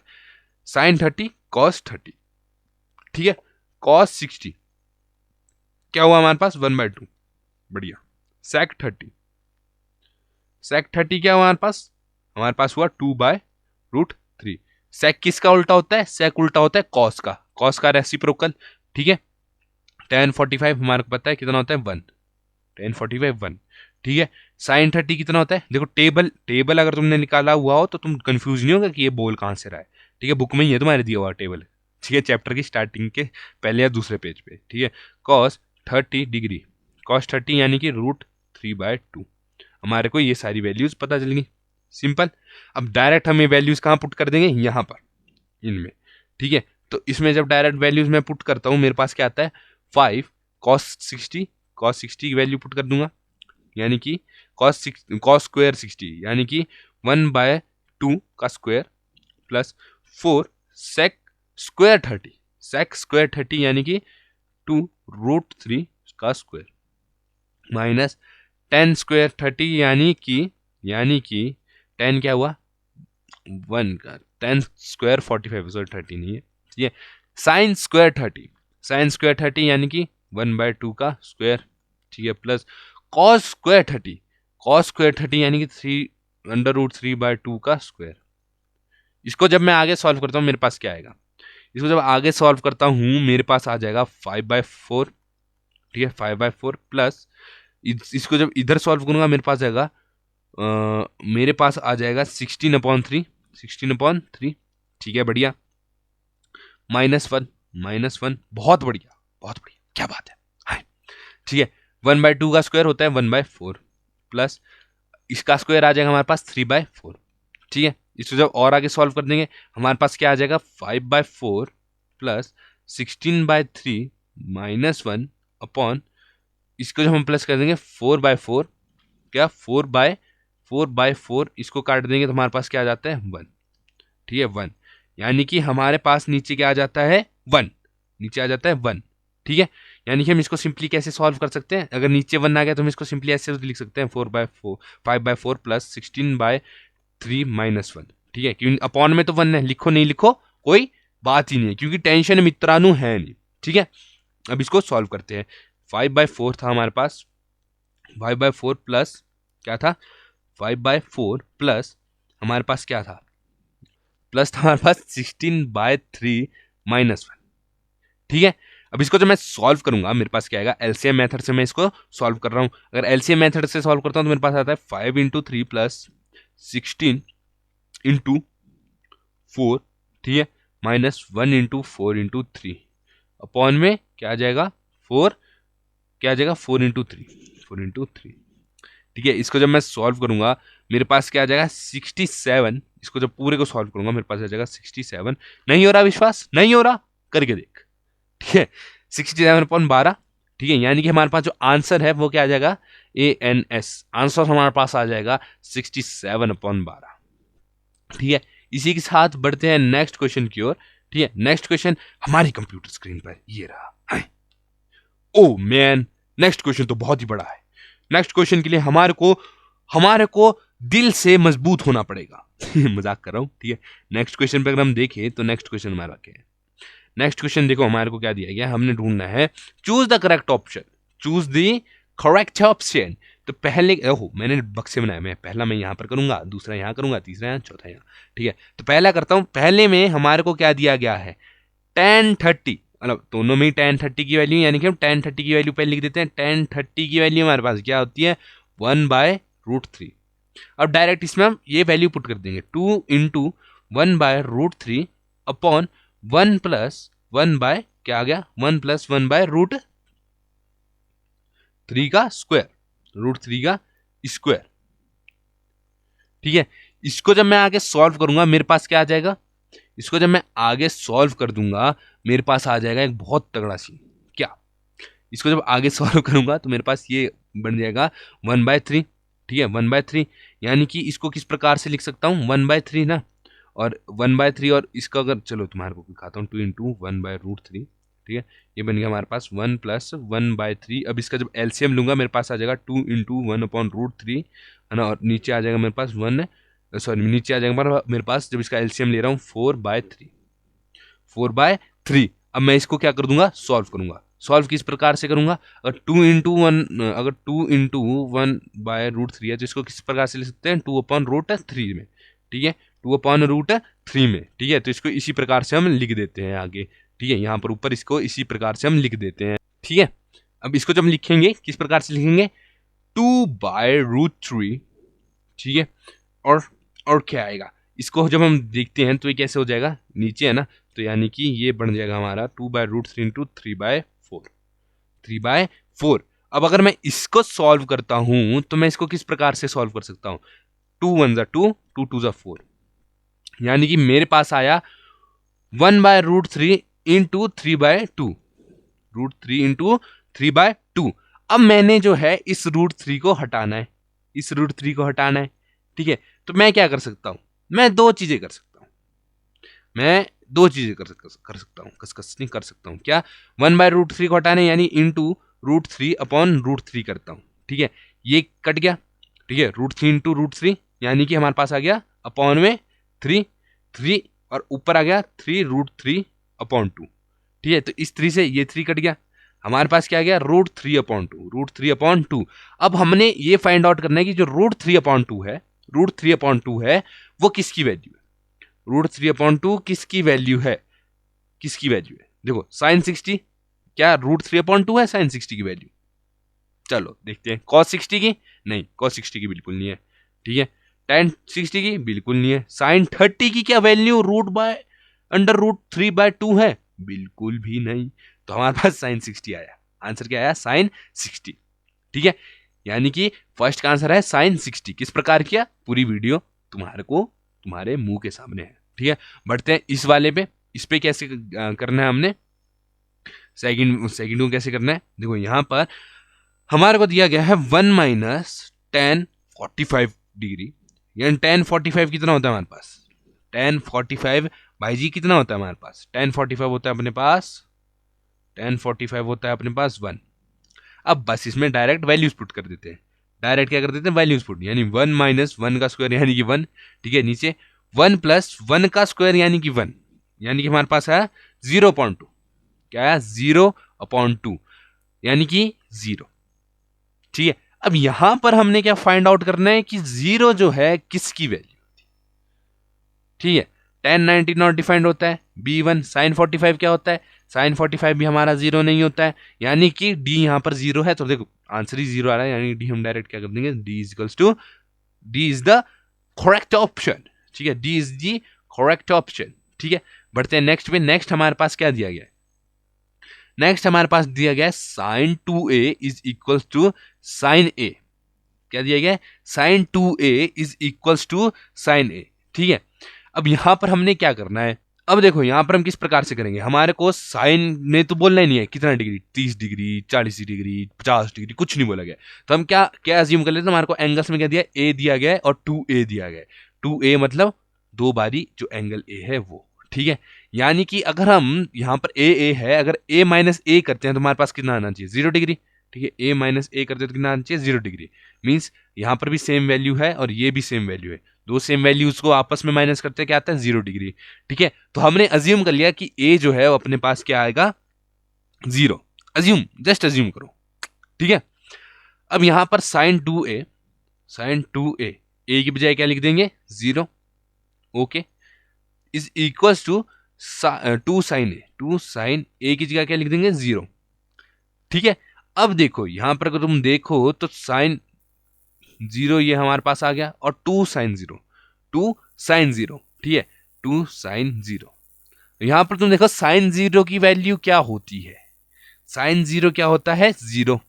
sin 30 cos 30, ठीक है। cos 60 क्या हुआ हमारे पास 1/2, बढ़िया। sec 30 क्या हुआ हमारे पास हुआ 2/√3। sec किसका उल्टा होता है? sec उल्टा होता है cos का, cos का रेसिप्रोकल, ठीक है। tan 45 हमारे को पता है कितना होता है 1, tan 45 1, ठीक है। sin 30 कितना होता है? देखो टेबल अगर तुमने निकाला हुआ हो तो तुम कंफ्यूज नहीं होगा कि ये बोल कहां से रहा है, ठीक है, बुक में ही है तुम्हारे दिया हुआ टेबल, ठीक है, चैप्टर की स्टार्टिंग के पहले या दूसरे पेज पे, ठीक है। cos 30 डिग्री, cos 30 यानी कि √3/2। हमारे को ये सारी वैल्यूज पता चल गई, सिंपल। अब डायरेक्ट हम ये वैल्यूज कहाँ पुट कर देंगे? यहाँ पर, इनमें, ठीक है। तो इसमें जब डायरेक्ट वैल्यूज मैं पुट करता हूँ, मेरे पास क्या आता है 5 cos 60 की वैल्यू पुट कर दूंगा, यानी कि cos स्क्वायर 60 यानी कि 1/2 का स्क्वायर प्लस 4 sec स्क्वायर 30 यानी कि 2√3 का स्क्वायर माइनस tan स्क्वायर 30 यानी कि tan क्या हुआ 1 का, tan स्क्वायर 45 सॉरी 30 नहीं है ये, sin स्क्वायर 30 यानी कि 1/2 का स्क्वायर, ठीक है, प्लस cos स्क्वायर 30 यानी कि 3√3/2 का स्क्वायर। इसको जब मैं आगे सॉल्व करता हूँ मेरे पास क्या आएगा? इसको जब आगे सॉल्व करता हूँ मेरे पास आ जाएगा 5/4, ठीक है, 5/4 प्लस इसको जब इधर सॉल्व करूंगा मेरे पास आएगा मेरे पास आ जाएगा 16/3, ठीक है, बढ़िया, -1, बहुत बढ़िया, क्या बात है, हाँ, ठीक है। 1/2 का स्क्वायर होता है 1/4 प्लस इसका स्क्वायर आ जाएगा हमारे पास 3/4, ठीक है। इसको जब और आगे सॉल्व कर देंगे हमारे पास क्या आ जाएगा 5/4 प्लस 16/3 -1 अपॉन इसको जब हम प्लस कर देंगे 4/4, क्या 4/4 इसको काट देंगे तो हमारे पास क्या आ जाता है 1, ठीक है, 1, यानी कि हमारे पास नीचे क्या आ जाता है 1, नीचे आ जाता है 1, ठीक है। यानी कि हम इसको सिंपली कैसे सॉल्व कर सकते हैं? अगर नीचे 1 आ गया तो हम इसको सिंपली ऐसे लिख सकते हैं 5/4 प्लस 16/3 -1, ठीक है, क्योंकि अपॉन में तो 1 है, लिखो नहीं लिखो कोई बात ही नहीं है, क्योंकि टेंशन मित्रानु है नहीं, ठीक है। अब इसको सॉल्व करते हैं। 5/4 था हमारे पास, 5/4 प्लस क्या था 5/4 प्लस हमारे पास क्या था, प्लस था हमारे पास 16/3 -1, ठीक है। अब इसको जब मैं सॉल्व करूंगा मेरे पास क्या आएगा, एलसीएम मेथड से मैं इसको सॉल्व कर रहा हूं। अगर एलसीएम मेथड से सॉल्व करता हूं तो मेरे पास आता है 5 × 3 प्लस 16 × 4, ठीक है, -1 × 4 × 3 अपॉन में क्या आ जाएगा 4, क्या आ जाएगा 4 × 3, ठीक है। इसको जब मैं सॉल्व करूंगा मेरे पास क्या आ जाएगा 67, इसको जब पूरे को सॉल्व करूंगा मेरे पास आ जाएगा 67। नहीं हो रहा विश्वास? नहीं हो रहा? करके देख, ठीक है, 67/12, ठीक है, यानी कि हमारे पास जो आंसर है वो क्या आ जाएगा ANS, आंसर हमारे पास आ जाएगा 67/12, ठीक है। इसी के साथ बढ़ते हैं नेक्स्ट क्वेश्चन की ओर, ठीक है। नेक्स्ट क्वेश्चन हमारी कंप्यूटर स्क्रीन पर ये रहा। ओ मैन, नेक्स्ट क्वेश्चन तो बहुत ही बड़ा है। नेक्स्ट क्वेश्चन के लिए हमारे को दिल से मजबूत होना पड़ेगा मजाक कर रहा हूं, ठीक है। नेक्स्ट क्वेश्चन पे अगर हम देखें तो नेक्स्ट क्वेश्चन हमारा क्या है? नेक्स्ट क्वेश्चन देखो हमारे को क्या दिया गया, हमने ढूंढना है चूज द करेक्ट ऑप्शन। तो पहले ओहो मैंने बक्से बनाया, मैं पहला मैं यहां पर करूंगा, दूसरा यहां करूंगा, तीसरा यहां, चौथा यहां, ठीक है। तो पहला करता हूं, पहले में हमारे को क्या दिया गया है tan 30, मतलब दोनों में ही tan 30 की वैल्यू, यानी कि हम tan 30 की वैल्यू पहले लिख देते हैं। tan 30 की वैल्यू हमारे पास क्या होती है 1/√3। अब डायरेक्ट इसमें हम ये वैल्यू पुट कर देंगे 2 × 1/√3 अपॉन 1 + 1 बाय क्या आ गया 1 + 1/√3, 3 का स्क्वायर, √3 का स्क्वायर। ठीक है, इसको जब मैं आगे सॉल्व करूंगा मेरे पास क्या आ जाएगा, इसको जब मैं आगे सॉल्व कर दूंगा मेरे पास आ जाएगा एक बहुत तगड़ा सीन। क्या, इसको जब आगे सॉल्व करूंगा तो मेरे पास ये बन जाएगा 1/3। ठीक है, 1/3, यानी कि इसको किस प्रकार से लिख सकता हूँ, 1/3 ना, और 1/3, और इसका अगर चलो तुम्हारे को दिखाता हूँ, 2 इंटू 1/√3। ठीक है, ये बन गया हमारे पास 1 + 1/3। अब इसका जब एलसीएम लूंगा मेरे पास आ जाएगा 2 इंटू 1/√3, है ना, और नीचे आ जाएगा मेरे पास 1, सॉरी नीचे आ जाएगा मेरे पास जब इसका एलसीएम ले रहा हूँ 4/3, 4/3। अब मैं इसको क्या कर दूंगा, सॉल्व करूंगा। सॉल्व किस प्रकार से करूंगा, अगर 2 इंटू 1/√3 है तो इसको किस प्रकार से लिख सकते हैं, 2/√3 में। ठीक है, 2/√3 में। ठीक है, तो इसको इसी प्रकार से हम लिख देते हैं आगे। ठीक है, यहाँ पर ऊपर इसको इसी प्रकार से हम लिख देते हैं। ठीक है, अब इसको जब हम लिखेंगे किस प्रकार से लिखेंगे, 2/√3। ठीक है, और क्या आएगा, इसको जब हम देखते हैं तो ये कैसे हो जाएगा, नीचे है ना, तो यानी कि ये बन जाएगा हमारा 2/√3 इंटू 3/4, 3/4। अब अगर मैं इसको सॉल्व करता हूं तो मैं इसको किस प्रकार से सॉल्व कर सकता हूं, 2 1 जा 2, 2 2 जा 4, यानी कि मेरे पास आया 1/√3 इंटू 3/2, √3 इंटू 3/2। अब मैंने जो है इस √3 को हटाना है, इस √3 को हटाना है। ठीक है, तो मैं क्या कर सकता हूं, मैं दो चीजें कर सकता हूं, मैं दो चीजें कर सकता हूं, कस नहीं कर सकता हूं क्या, 1/√3 को हटाने यानी इंटू √3/√3 करता हूं। ठीक है, ये कट गया। ठीक है, √3 इंटू √3 यानी कि हमारे पास आ गया अपॉन में 3, 3, और ऊपर आ गया 3√3/2। ठीक है, तो इस 3 से ये 3 कट गया, हमारे पास क्या आ गया, √3/2, √3/2। अब हमने ये फाइंड आउट करना है कि जो √3/2 है, √3/2 है वो किसकी वैल्यू है, √3/2 किसकी वैल्यू है, किसकी वैल्यू है, देखो sin 60 क्या √3/2 है, sin 60 की वैल्यू, चलो देखते हैं, cos 60 की नहीं, cos 60 की बिल्कुल नहीं है। ठीक है, tan 60 की बिल्कुल नहीं है, sin 30 की क्या वैल्यू √3/2 है, बिल्कुल भी नहीं। तो हमारे पास sin 60 आया, आंसर क्या आया, sin 60। ठीक है, यानी कि फर्स्ट का आंसर है sin 60। किस प्रकार किया, पूरी वीडियो तुम्हारे मुंह के सामने है। ठीक है, बढ़ते हैं इस वाले पे, इस पे कैसे करना है हमने, सेकंड को कैसे करना है, देखो यहां पर हमारे को दिया गया है 1 - tan 45 डिग्री, यानी tan 45 कितना होता है हमारे पास, tan 45 भाई जी कितना होता है हमारे पास, tan 45 होता है अपने पास, tan 45 होता है अपने पास 1। अब बस इसमें डायरेक्ट वैल्यूज पुट कर देते हैं, डायरेक्ट क्या कर देते हैं, वैल्यूज पुट, यानी 1 - 1 का स्क्वायर यानी कि 1। ठीक है, नीचे 1 + 1 का स्क्वायर यानी कि 1, यानी कि हमारे पास है 0.2, क्या है 0/2 यानी कि 0। ठीक है, अब यहां पर हमने क्या फाइंड आउट करना है कि 0 जो है किसकी वैल्यू होती है। ठीक है, tan 90 नॉट डिफाइंड होता है, b1 sin 45 क्या होता है, sin 45 भी हमारा 0 नहीं होता है, यानी कि d यहां पर 0 है, तो देखो आंसर ही 0 आ रहा है, यानी d हम डायरेक्ट क्या कर देंगे, d is the correct option. ठीक है, d is the correct option. ठीक है, बढ़ते हैं नेक्स्ट पे, नेक्स्ट हमारे पास क्या दिया गया है, नेक्स्ट हमारे पास दिया गया है sin 2a is equal to sin a, क्या दिया गया है, sin 2a is equal to sin a। ठीक है, अब यहां पर हमने क्या करना है, अब देखो यहां पर हम किस प्रकार से करेंगे, हमारे को साइन में तो बोलना ही नहीं है कितना डिग्री, 30 डिग्री, 40 डिग्री, 50 डिग्री, कुछ नहीं बोला गया। तो हम क्या क्या अज्यूम कर लेते हैं, हमारे को एंगल्स में क्या दिया, ए दिया गया है और 2a दिया गया है, 2a मतलब दो बारी जो एंगल ए है वो। ठीक है, यानी कि अगर हम यहाँ पर ए है, अगर a - a करते हैं तो हमारे पास कितना आना चाहिए, 0 डिग्री। ठीक है, a - a करते हैं तो कितना आना चाहिए, 0 डिग्री। मीन्स यहाँ पर भी सेम वैल्यू है और ये भी सेम वैल्यू है, दो सेम वैल्यूज को आपस में माइनस करते क्या आता है, 0 डिग्री। ठीक है, तो हमने अज्यूम कर लिया कि a जो है वो अपने पास क्या आएगा, 0। अज्यूम, जस्ट अज्यूम करो। ठीक है, अब यहां पर sin 2a, a की बजाय क्या लिख देंगे, 0। Okay, is equal to 2 sin a की जगह क्या लिख देंगे, 0। ठीक है, अब देखो यहां पर अगर तुम देखो तो sin 0 ये हमारे पास आ गया और 2 sin 0, 2 sin 0। ठीक है, 2 sin 0, यहां पर तुम देखो sin 0 की वैल्यू क्या होती है, sin 0 क्या होता है, 0।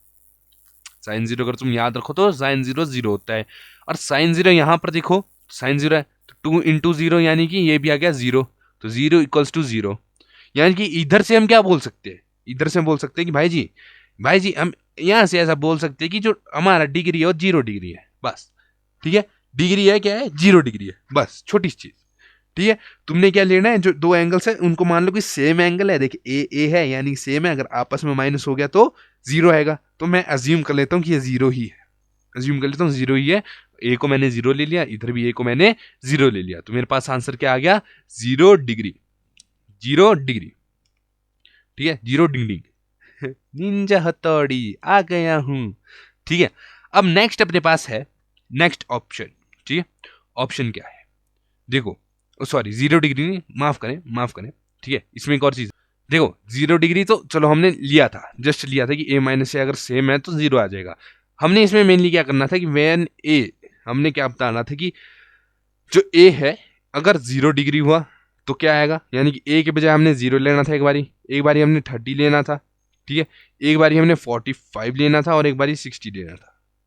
साइन जीरो अगर तुम याद रखो तो साइन जीरो जीरो होता है, और साइन जीरो यहाँ पर देखो साइन जीरो है तो 2 इंटू जीरो यानी कि ये भी आ गया जीरो, तो जीरो इक्वल्स टू जीरो। यानी कि इधर से हम क्या बोल सकते हैं, इधर से हम बोल सकते हैं कि भाई जी हम यहाँ से ऐसा बोल सकते हैं कि जो हमारा डिग्री है वो 0 डिग्री है बस। ठीक है, डिग्री है क्या है, 0 डिग्री है बस, छोटी सी चीज। ठीक है, तुमने क्या लेना है, जो दो एंगल्स है उनको मान लो कि सेम एंगल है, देखिए ए है यानी सेम है, अगर आपस में माइनस हो गया तो 0 आएगा, तो मैं अज्यूम कर लेता हूँ कि ये 0 ही है, अज्यूम कर लेता हूँ 0 ही है। ए को मैंने 0 ले लिया, इधर भी ए को मैंने 0 ले लिया, तो मेरे पास आंसर क्या आ गया, 0 डिग्री, 0 डिग्री। ठीक है, 0 डिग्री। निंजा हथौड़ी आ गया हूं। ठीक है, अब नेक्स्ट अपने पास है नेक्स्ट ऑप्शन। ठीक है, ऑप्शन क्या है, देखो सॉरी 0 डिग्री नहीं, माफ करें। ठीक है, इसमें एक और चीज देखो, 0 डिग्री तो चलो हमने लिया था, जस्ट लिया था कि ए माइनस ए अगर सेम है तो 0 आ जाएगा। हमने इसमें मेनली क्या करना था कि वेन ए, हमने क्या बताना था कि जो ए है अगर 0 डिग्री हुआ तो क्या आएगा, यानी कि ए के बजाय हमने 0 लेना था, एक बारी हमने 30 लेना था। ठीक है, एक बारी हमने 45 लेना था और एक बारी 60 लेना था।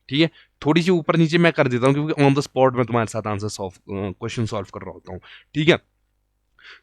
ठीक है, थोड़ी सी ऊपर नीचे मैं कर देता हूँ क्योंकि ऑन द स्पॉट में तुम्हारे साथ आंसर क्वेश्चन सॉल्व कर रहा होता हूँ। ठीक है,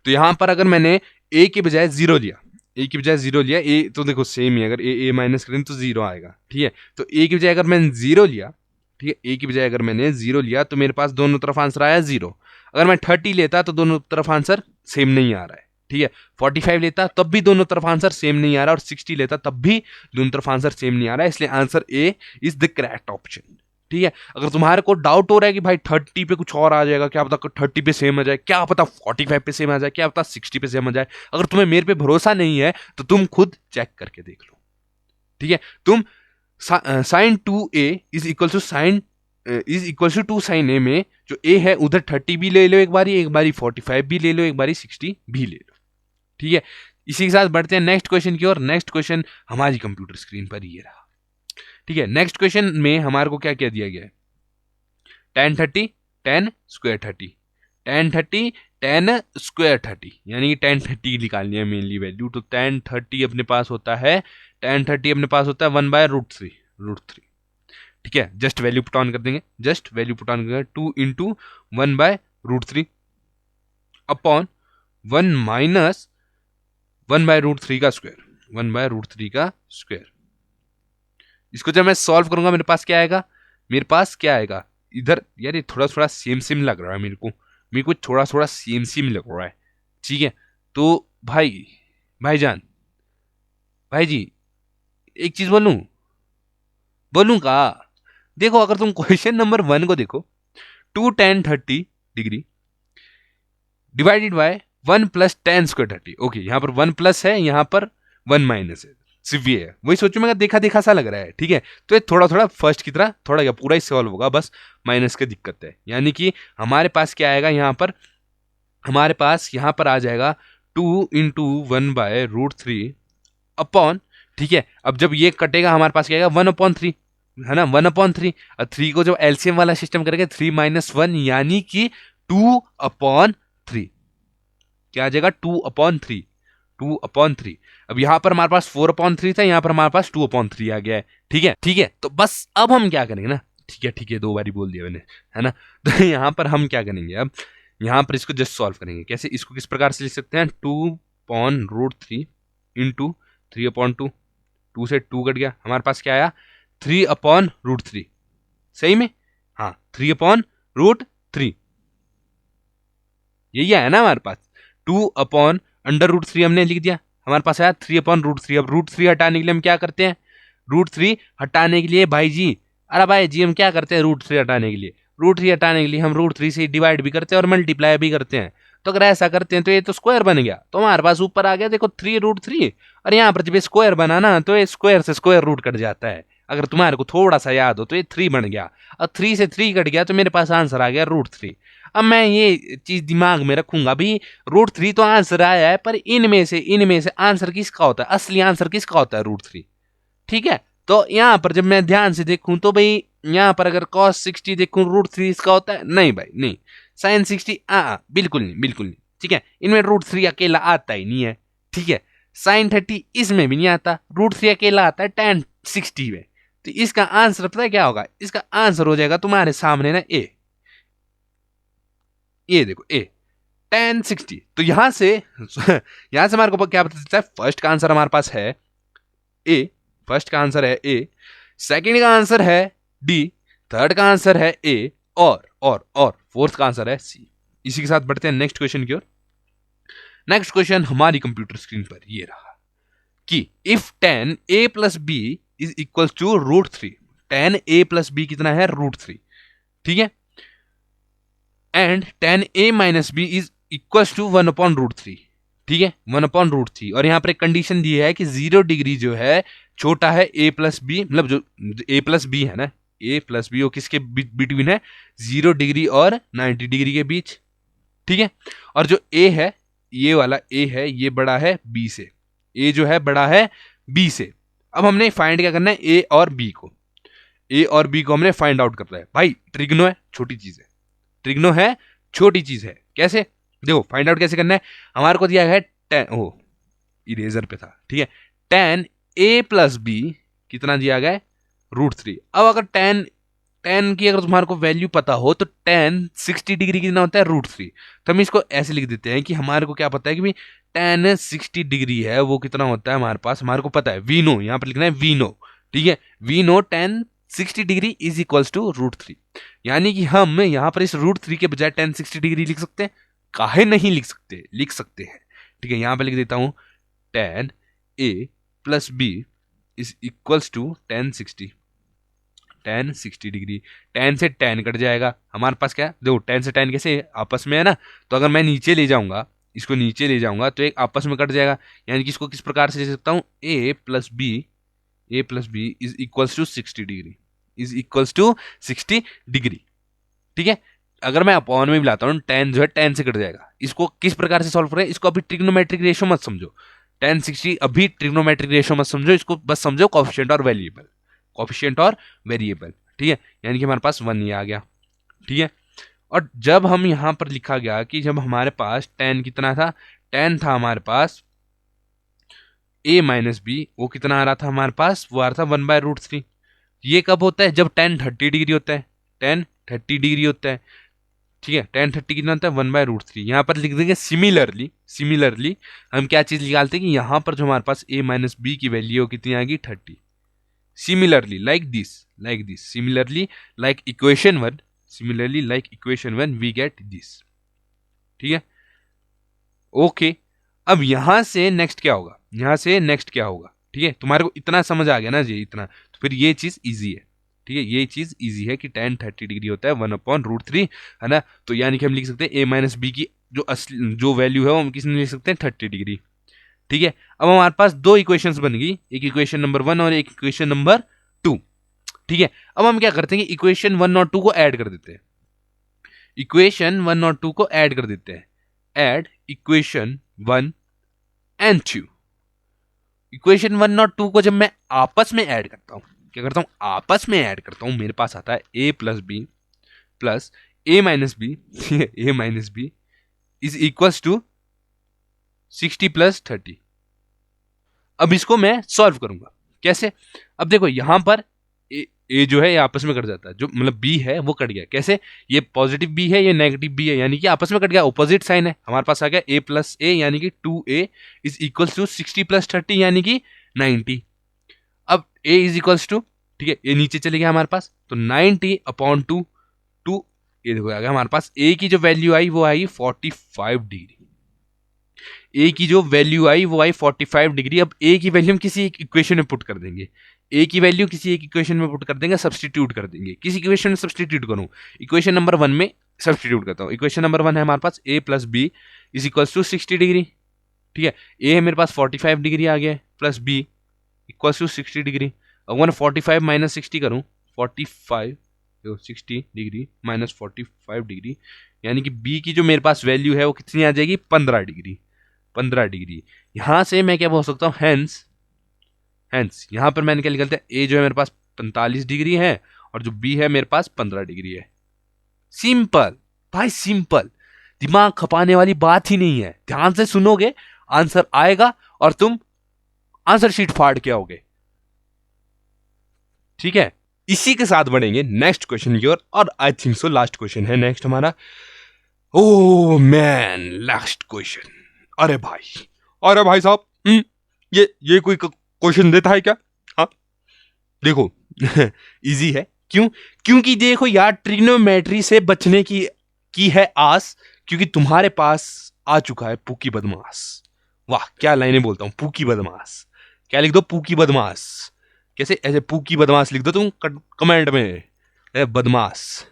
तो यहां पर अगर मैंने ए के बजाय 0 लिया, ए की बजाय 0 लिया, ए तो देखो सेम ही, अगर ए माइनस करें तो 0 आएगा। ठीक है, तो ए की बजाय अगर मैंने 0 लिया, ठीक है, ए की बजाय अगर मैंने 0 लिया तो मेरे पास दोनों तरफ आंसर आया 0। अगर मैं 30 लेता तो दोनों तरफ आंसर सेम नहीं आ रहा है। ठीक है, 45 लेता तब भी दोनों तरफ आंसर सेम नहीं आ रहा, और 60 लेता तब भी दोनों तरफ आंसर सेम नहीं आ रहा है, इसलिए answer A is the correct option. ठीक है, अगर तुम्हारे को डाउट हो रहा है कि भाई 30 पे कुछ और आ जाएगा, क्या पता 30 पे सेम आ जाए, क्या पता 45 पे सेम आ जाए, क्या पता 60 पे सेम आ जाए, अगर तुम्हें मेरे पे भरोसा नहीं है तो तुम खुद चेक करके देख लो। ठीक है, तुम sine 2a is equal to 2 sine A में जो ए है उधर 30 भी ले लो एक बारी 45 भी ले लो, एक बारी 60 भी ले लो। ठीक है, इसी के साथ बढ़ते हैं नेक्स्ट क्वेश्चन की ओर। नेक्स्ट क्वेश्चन हमारी कंप्यूटर स्क्रीन पर ये रहा। ठीक है, नेक्स्ट क्वेश्चन में हमारे को क्या क्या दिया गया है, tan 30 tan square 30, tan 30 tan square 30, यानी कि tan 30 निकालनी है मेनली वैल्यू, तो tan 30 अपने पास होता है, tan 30 अपने पास होता है 1/√3। ठीक है, जस्ट वैल्यू पुट ऑन कर देंगे, 2 इंटू 1/√3 अपॉन 1 माइनस 1/√3 का स्क्वायर, 1/√3 का स्क्वायर। इसको जब मैं सॉल्व करूंगा मेरे पास क्या आएगा, इधर यार ये थोड़ा थोड़ा सेम लग रहा है मेरे को थोड़ा थोड़ा सेम लग रहा है। ठीक है, तो भाईजान भाई जी एक चीज बोलूं का, देखो अगर तुम क्वेश्चन नंबर 1 को देखो, 2 tan 30 degree divided by 1 plus tan square 30। Okay, यहाँ पर 1 प्लस है, यहाँ पर 1 माइनस है, सिर्फ ये है, वही सोचो मैं देखा सा लग रहा है। ठीक है, तो ये थोड़ा थोड़ा फर्स्ट की तरह थोड़ा क्या पूरा ही सॉल्व होगा, बस माइनस की दिक्कत है। यानी कि हमारे पास क्या आएगा, हमारे पास यहाँ पर आ जाएगा 2 इंटू 1/√3 अपॉन, ठीक है, अब जब ये कटेगा हमारे पास क्या आएगा 1/3, है ना, 1/3, और 3 को जब एलसीएम वाला सिस्टम करेंगे 3 - 1 यानी कि 2/3, क्या आ जाएगा 2/3। अब यहां पर हमारे पास 4/3 था, यहां पर हमारे पास 2/3 आ गया है। ठीक है, तो बस अब हम क्या करेंगे ना, ठीक है 2 बारी बोल दिया मैंने, है ना, तो यहां पर हम क्या करेंगे, अब यहां पर इसको जस्ट सॉल्व करेंगे। कैसे, इसको किस प्रकार से लिख सकते हैं, 2/√3 इंटू 3/2, 2 से 2 कट गया, हमारे पास क्या आया 3/√3, सही में, हाँ 3/√3, यही आया ना हमारे पास, 2/√3 हमने लिख दिया, हमारे पास आया 3/√3। अब √3 हटाने के लिए हम क्या करते हैं, √3 हटाने के लिए भाई जी हम क्या करते हैं, √3 हटाने के लिए हम √3 से डिवाइड भी करते हैं और मल्टीप्लाई भी करते हैं। तो अगर ऐसा करते हैं तो ये तो स्क्वायर बन गया, तो हमारे पास ऊपर आ गया देखो 3√3, और यहाँ पर जब ये स्क्वायर बना ना तो ये स्क्वायर से स्क्वायर रूट कट जाता है। अगर तुम्हारे को थोड़ा सा याद हो तो ये 3 बन गया, और 3 से 3 कट गया तो मेरे पास आंसर आ गया √3। अब मैं ये चीज दिमाग में रखूंगा भी, √3 तो आंसर आया है, पर इनमें से आंसर किसका होता है, असली आंसर किसका होता है, √3। ठीक है, तो यहाँ पर जब मैं ध्यान से देखूं तो भाई यहाँ पर अगर cos 60 देखूं √3 इसका होता है, नहीं भाई नहीं, sin 60 बिल्कुल नहीं। ठीक है, इनमें √3 अकेला आता ही नहीं है। ठीक है, sin 30 इसमें भी नहीं आता, √3 अकेला आता है tan 60 में। तो इसका आंसर पता है क्या होगा? इसका आंसर हो जाएगा तुम्हारे सामने ना ए, ये देखो ए tan 60। तो यहां से यहां से हमारे को क्या पता चलता है? फर्स्ट का आंसर हमारे पास है ए, फर्स्ट का आंसर है ए, सेकंड का आंसर है डी, थर्ड का आंसर है ए, और फोर्थ का आंसर है सी। इसी के साथ बढ़ते हैं नेक्स्ट क्वेश्चन की ओर। नेक्स्ट क्वेश्चन हमारी कंप्यूटर स्क्रीन पर ये रहा कि if tan a plus B is equal to √3, tan a plus B कितना है? √3, ठीक है, and tan a minus B is equal to 1/√3, ठीक है, 1/√3। और यहां पर एक कंडीशन दी है कि 0 डिग्री जो है छोटा है a प्लस बी, मतलब जो a प्लस बी है ना, a प्लस बी वो किसके बिटवीन है? 0 डिग्री और 90 डिग्री के बीच, ठीक है। और जो a है, ये वाला a है, ये बड़ा है b से, a जो है बड़ा है b से। अब हमने फाइंड क्या करना है? a और b को, a और b को हमने फाइंड आउट करना है। भाई ट्रिग्नो है, छोटी चीज है, ट्रिग्नो है, छोटी चीज है। कैसे? देखो फाइंड आउट कैसे करना है। हमारे को दिया है tan, इरेजर पे था, ठीक है, tan a प्लस बी कितना दिया गया है? √3। अब अगर tan की अगर तुम्हारे को वैल्यू पता हो तो tan 60 डिग्री कितना होता है? √3। तो हम इसको ऐसे लिख देते हैं कि हमारे को क्या पता है कि भाई tan 60 डिग्री है वो कितना होता है हमारे पास, हमारे को पता है, वी नो, यहाँ पर लिखना है वी नो, ठीक है, we know tan 60 degree is equals to √3। यानी कि हम यहाँ पर इस √3 के बजाय tan 60 डिग्री लिख सकते हैं। काहे नहीं लिख सकते? लिख सकते हैं, ठीक है। यहाँ पर लिख देता हूँ tan a plus B is equals to tan 60 degree. tan से tan कट जाएगा, हमारे पास क्या? देखो tan से tan कैसे आपस में है ना, तो अगर मैं नीचे ले जाऊंगा, इसको नीचे ले जाऊंगा तो एक आपस में कट जाएगा। यानी कि इसको किस प्रकार से लिख सकता हूँ? a plus B is equals to 60 degree, is equals to 60 degree, ठीक है। अगर मैं अपॉन में मिलाता हूँ, tan जो है tan से कट जाएगा। इसको किस प्रकार से सॉल्व करें? इसको अभी ट्रिग्नोमेट्रिक रेशियो मत समझो, tan 60 अभी ट्रिग्नोमेट्रिक रेशियो मत समझो, इसको बस समझो कोएफिशिएंट और वेरिएबल, कोएफिशिएंट और वेरिएबल, ठीक है। यानी कि हमारे पास 1 ये आ गया, ठीक है। और जब हम यहां पर लिखा गया कि जब हमारे पास tan कितना था? tan था हमारे पास a माइनस बी, वो कितना आ रहा था हमारे पास? वो आ रहा था 1/√3। ये कब होता है? जब tan 30 डिग्री होता है, tan 30 डिग्री होता है, ठीक है। tan 30 कितना होता है? 1/√3। यहाँ पर लिख देंगे सिमिलरली हम क्या चीज निकालते हैं कि यहाँ पर जो हमारे पास a माइनस बी की वैल्यू कितनी आएगी? 30। Similarly like this similarly like equation 1 we get this, ठीक है, ओके। अब यहां से नेक्स्ट क्या होगा? ठीक है, तुम्हारे को इतना समझ आ गया ना जी, इतना, तो फिर ये चीज इजी है, ठीक है, ये चीज इजी है कि tan 30 डिग्री होता है 1/√3, है ना। तो यानी कि हम लिख सकते हैं a माइनस बी की जो वैल्यू है वो हम किसने लिख सकते हैं? 30 डिग्री, ठीक है। अब हमारे पास 2 इक्वेशंस बन गई, एक इक्वेशन नंबर 1 और एक इक्वेशन नंबर 2, ठीक है। अब हम क्या करते हैं कि इक्वेशन 1 और 2 को ऐड कर देते हैं, ऐड इक्वेशन 1 एंड 2। इक्वेशन 1 और 2 को जब मैं आपस में ऐड करता हूं, क्या करता हूं? आपस में ऐड करता हूं, मेरे पास आता है a plus B plus a minus B is equals to 60 plus 30। अब इसको मैं सॉल्व करूंगा कैसे? अब देखो यहां पर ए जो है ये आपस में कट जाता है, जो मतलब बी है वो कट गया। कैसे? ये पॉजिटिव बी है, ये नेगेटिव बी है, यानी कि आपस में कट गया, ऑपोजिट साइन है। हमारे पास आ गया a प्लस ए यानी कि 2a is equals to 60 plus 30 यानी कि 90। अब a इज इक्वल्स टू, ठीक है, ये नीचे चले गया हमारे पास, तो 90/2, ये देखो आ गया हमारे पास। a की जो वैल्यू आई वो आई 45 डिग्री, a की जो वैल्यू आई वो आई 45 डिग्री। अब a की वैल्यू हम किसी एक इक्वेशन में पुट कर देंगे, a की वैल्यू किसी एक इक्वेशन में पुट कर देंगे, सब्सटीट्यूट कर देंगे। किस इक्वेशन में सब्सटीट्यूट करूं? इक्वेशन नंबर 1 में सब्सटीट्यूट करता हूं। इक्वेशन नंबर 1 है हमारे पास a plus B is equals to 60 degree, ठीक है। a है मेरे पास 45 डिग्री आ गया, plus b equals to 60 degree. अगर 45 माइनस 60 करूं, 45 60 डिग्री माइनस 45 डिग्री, यानी कि b की जो मेरे पास वैल्यू है वो कितनी आ जाएगी? 15 डिग्री। यहां से मैं क्या बोल सकता हूं? हेंस यहां पर मैंने क्या निकलता है? a जो है मेरे पास 45 डिग्री है और जो b है मेरे पास 15 डिग्री है। सिंपल भाई, सिंपल, दिमाग खपाने वाली बात ही नहीं है। ध्यान से सुनोगे आंसर आएगा और तुम आंसर शीट फाड़ के आओगे, ठीक है, इसी के साथ बढ़ेंगे नेक्स्ट क्वेश्चन की ओर, और I think so last question है नेक्स्ट हमारा। Oh man, last question. अरे भाई साहब, ये कोई क्वेश्चन देता है क्या? हाँ देखो इजी है। क्यों? क्योंकि देखो यार, ट्रिग्नोमेट्री से बचने की है आस, क्योंकि तुम्हारे पास आ चुका है पूकी बदमाश। वाह क्या लाइनें बोलता हूं, पूकी बदमाश। क्या लिख दो? पूकी बदमाश। कैसे? ऐसे पूकी बदमाश लिख दो तुम कमेंट में, बदमाश।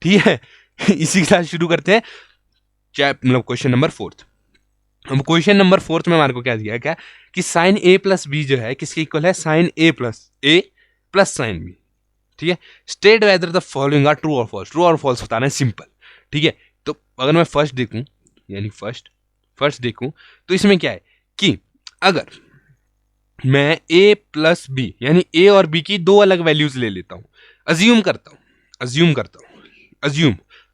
ठीक है इसी के साथ शुरू करते हैं मतलब क्वेश्चन नंबर 4। अब क्वेश्चन नंबर 4 में हमारे को क्या दिया है, क्या कि साइन ए प्लस बी जो है किसके इक्वल है? Sine A plus sine B. ठीक है, state whether the following are true और फॉल्स। ट्रू और फॉल्स बताना है, सिंपल। ठीक है, तो अगर मैं फर्स्ट देखूं, यानी फर्स्ट देखूं, तो इसमें क्या है कि अगर मैं a प्लस बी यानी a और b की दो अलग वैल्यूज ले लेता हूं, अज्यूम करता हूं,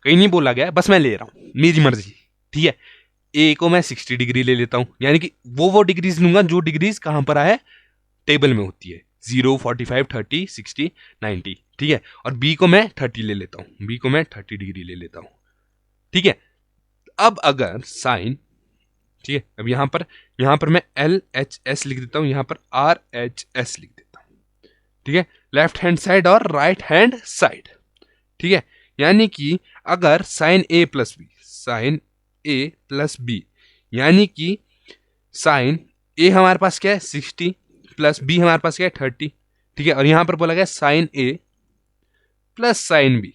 कहीं नहीं बोला गया, बस मैं ले रहा हूं, मेरी मर्जी। ठीक है, a को मैं 60 डिग्री ले लेता हूं, यानी कि वो डिग्रीज लूंगा जो डिग्रीज कहां पर आए, टेबल में होती है, 0, 45, 30, 60, 90। ठीक है, और b को मैं 30 ले लेता हूं, b को मैं 30 डिग्री ले लेता हूं। ठीक है, अब अगर साइन, ठीक है, अब यहां पर मैं LHS लिख देता हूं, यहां पर RHS लिख देता हूं। ठीक है, लेफ्ट हैंड साइड और राइट हैंड साइड। ठीक है, यानी कि अगर साइन ए प्लस बी, यानी कि साइन ए हमारे पास क्या है 60 प्लस बी हमारे पास क्या है 30। ठीक है, और यहां पर बोला गया sine A plus sine B.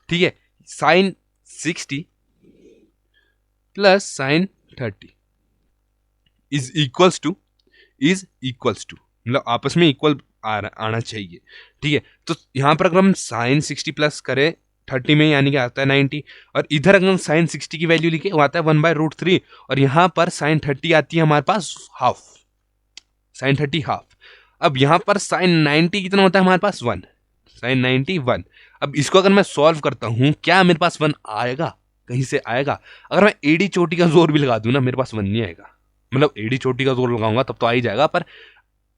ठीक है, sine 60 plus sine 30 is equals to मतलब आपस में इक्वल आना चाहिए। ठीक है, तो यहां पर अगर हम साइन 60 प्लस करें 30 में, यानी कि आता है 90, और इधर अगर हम साइन 60 की वैल्यू लिखे वो आता है 1/√3, और यहां पर साइन 30 आती है हमारे पास हाफ, साइन 30 हाफ। अब यहां पर साइन 90 कितना होता है हमारे पास 1, साइन 90 1। अब इसको अगर मैं सॉल्व करता हूं, क्या मेरे पास 1 आएगा? कहीं से आएगा? अगर मैं एडी चोटी का जोर भी लगा दूं ना, मेरे पास 1 नहीं आएगा। मतलब एडी चोटी का जोर लगाऊंगा तब तो आ ही जाएगा, पर